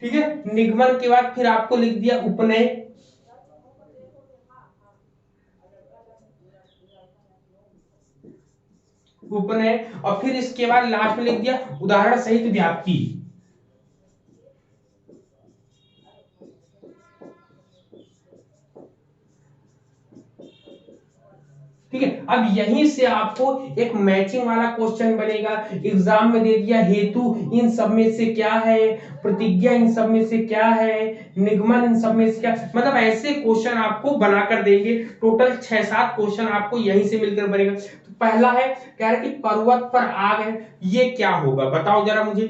Speaker 1: ठीक है। निगमन के बाद फिर आपको लिख दिया उपनय, उपनय, और फिर इसके बाद लास्ट में लिख दिया उदाहरण सहित व्याप्ति, ठीक है। अब यहीं से आपको एक मैचिंग वाला क्वेश्चन बनेगा। एग्जाम में दे दिया हेतु इन सब में से क्या है, प्रतिज्ञा इन सब में से क्या है, निगमन इन सब में से क्या, मतलब ऐसे क्वेश्चन आपको बनाकर देंगे। टोटल 6-7 क्वेश्चन आपको यहीं से मिलकर बनेगा। तो पहला है, कह रहा है कि पर्वत पर आग है, ये क्या होगा बताओ जरा मुझे।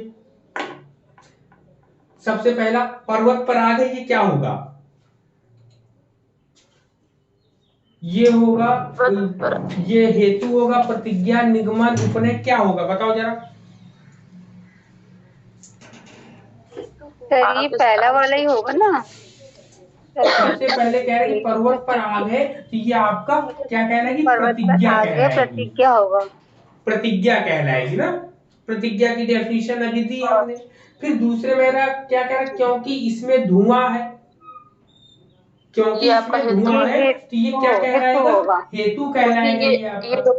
Speaker 1: सबसे पहला पर्वत पर आग है, ये क्या होगा, ये होगा, ये हेतु होगा, प्रतिज्ञा, निगमन, उपनय, क्या होगा बताओ जरा।
Speaker 2: सर ये पहला वाला ही होगा ना।
Speaker 1: सबसे पहले कह रहे हैं कि पर्वत पर आग है, तो ये आपका क्या कहना है कि
Speaker 2: पर्वत पर
Speaker 1: प्रतिज्ञा
Speaker 2: आग है,
Speaker 1: कहलाएगी,
Speaker 2: प्रतिज्ञा होगा,
Speaker 1: प्रतिज्ञा कहलाएगी ना। प्रतिज्ञा की डेफिनेशन अभी दी हमने। फिर दूसरे मेरा क्या कह रहा है, क्योंकि इसमें धुआं है, क्योंकि इसमें धुआं है, तो ये क्या कहलाएगा, हेतु कहलाएगा, ये आपका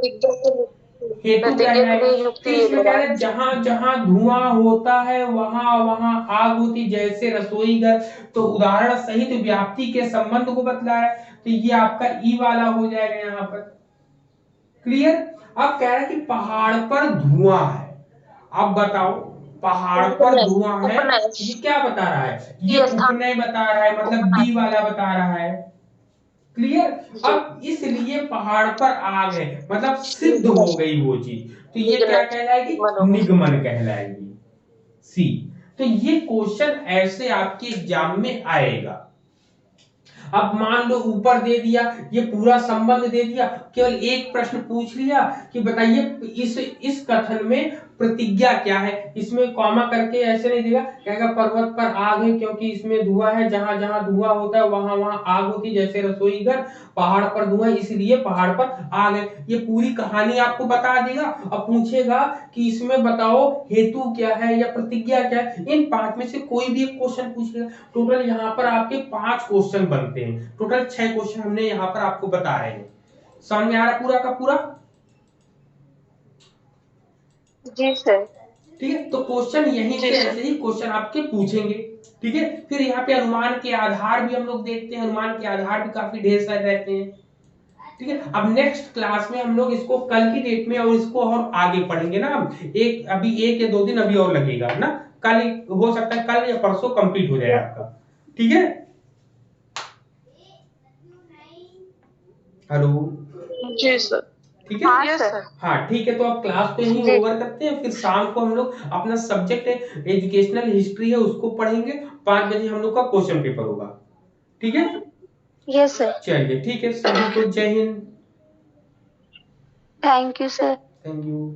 Speaker 1: हेतु कहलाएगा। तो इसमें कह रहे हैं जहां जहां धुआं होता है वहां वहां आग होती, जैसे रसोई घर, तो उदाहरण सहित व्याप्ति के संबंध को बतला है, तो ये आपका ई वाला हो जाएगा यहाँ पर। क्लियर। अब कह रहा है कि पहाड़ पर धुआं है, अब बताओ पहाड़ पर धुआं है, ये क्या बता रहा है, ये उपनय बता रहा है, मतलब डी वाला बता रहा है। क्लियर। अब इसलिए पहाड़ पर आग है, मतलब सिद्ध हो गई वो चीज, तो ये क्या कहलाएगी, निगमन कहलाएगी, सी। तो ये क्वेश्चन ऐसे आपके एग्जाम में आएगा। अब मान लो ऊपर दे दिया, ये पूरा संबंध दे दिया, केवल एक प्रश्न पूछ लिया कि बताइए इस कथन में प्रतिज्ञा क्या है, इसमें कॉमा करके ऐसे नहीं देगा, कहेगा पर्वत पर आग है क्योंकि इसमें धुआं है, जहां जहां धुआं होता है वहां वहां आग होती है, जैसे रसोई घर, पहाड़ पर धुआं इसलिए पहाड़ पर आग है। ये पूरी कहानी आपको बता देगा और पूछेगा कि इसमें बताओ हेतु क्या है या प्रतिज्ञा क्या है। इन 5 में से कोई भी एक क्वेश्चन पूछेगा। टोटल यहाँ पर आपके 5 क्वेश्चन बनते हैं, टोटल 6 क्वेश्चन हमने यहाँ पर आपको बता रहे हैं। समझ में आ रहा पूरा का पूरा?
Speaker 2: जी सर।
Speaker 1: ठीक है, तो क्वेश्चन यहीं से ऐसे ही क्वेश्चन आपके पूछेंगे। ठीक है, फिर यहाँ पे अनुमान के आधार भी हम लोग देखते हैं, अनुमान के आधार भी काफी ढेर सारे रहते हैं। ठीक है, अब नेक्स्ट क्लास में हम लोग इसको कल की डेट में और इसको और आगे पढ़ेंगे ना। हम अभी 1 या 2 दिन अभी और लगेगा ना, कल हो सकता है कल या परसों कंप्लीट हो जाए आपका। ठीक है, हेलो?
Speaker 3: जी सर।
Speaker 1: ठीक है,
Speaker 2: हाँ सर।
Speaker 1: हाँ ठीक है, तो अब क्लास को यही
Speaker 2: जी।
Speaker 1: ओवर करते हैं, फिर शाम को हम लोग अपना सब्जेक्ट है एजुकेशनल हिस्ट्री है उसको पढ़ेंगे। 5 बजे हम लोग का क्वेश्चन पेपर होगा। ठीक है,
Speaker 2: यस सर।
Speaker 1: चलिए ठीक है, सभी को जय Hind.
Speaker 2: Thank you sir.
Speaker 1: Thank you.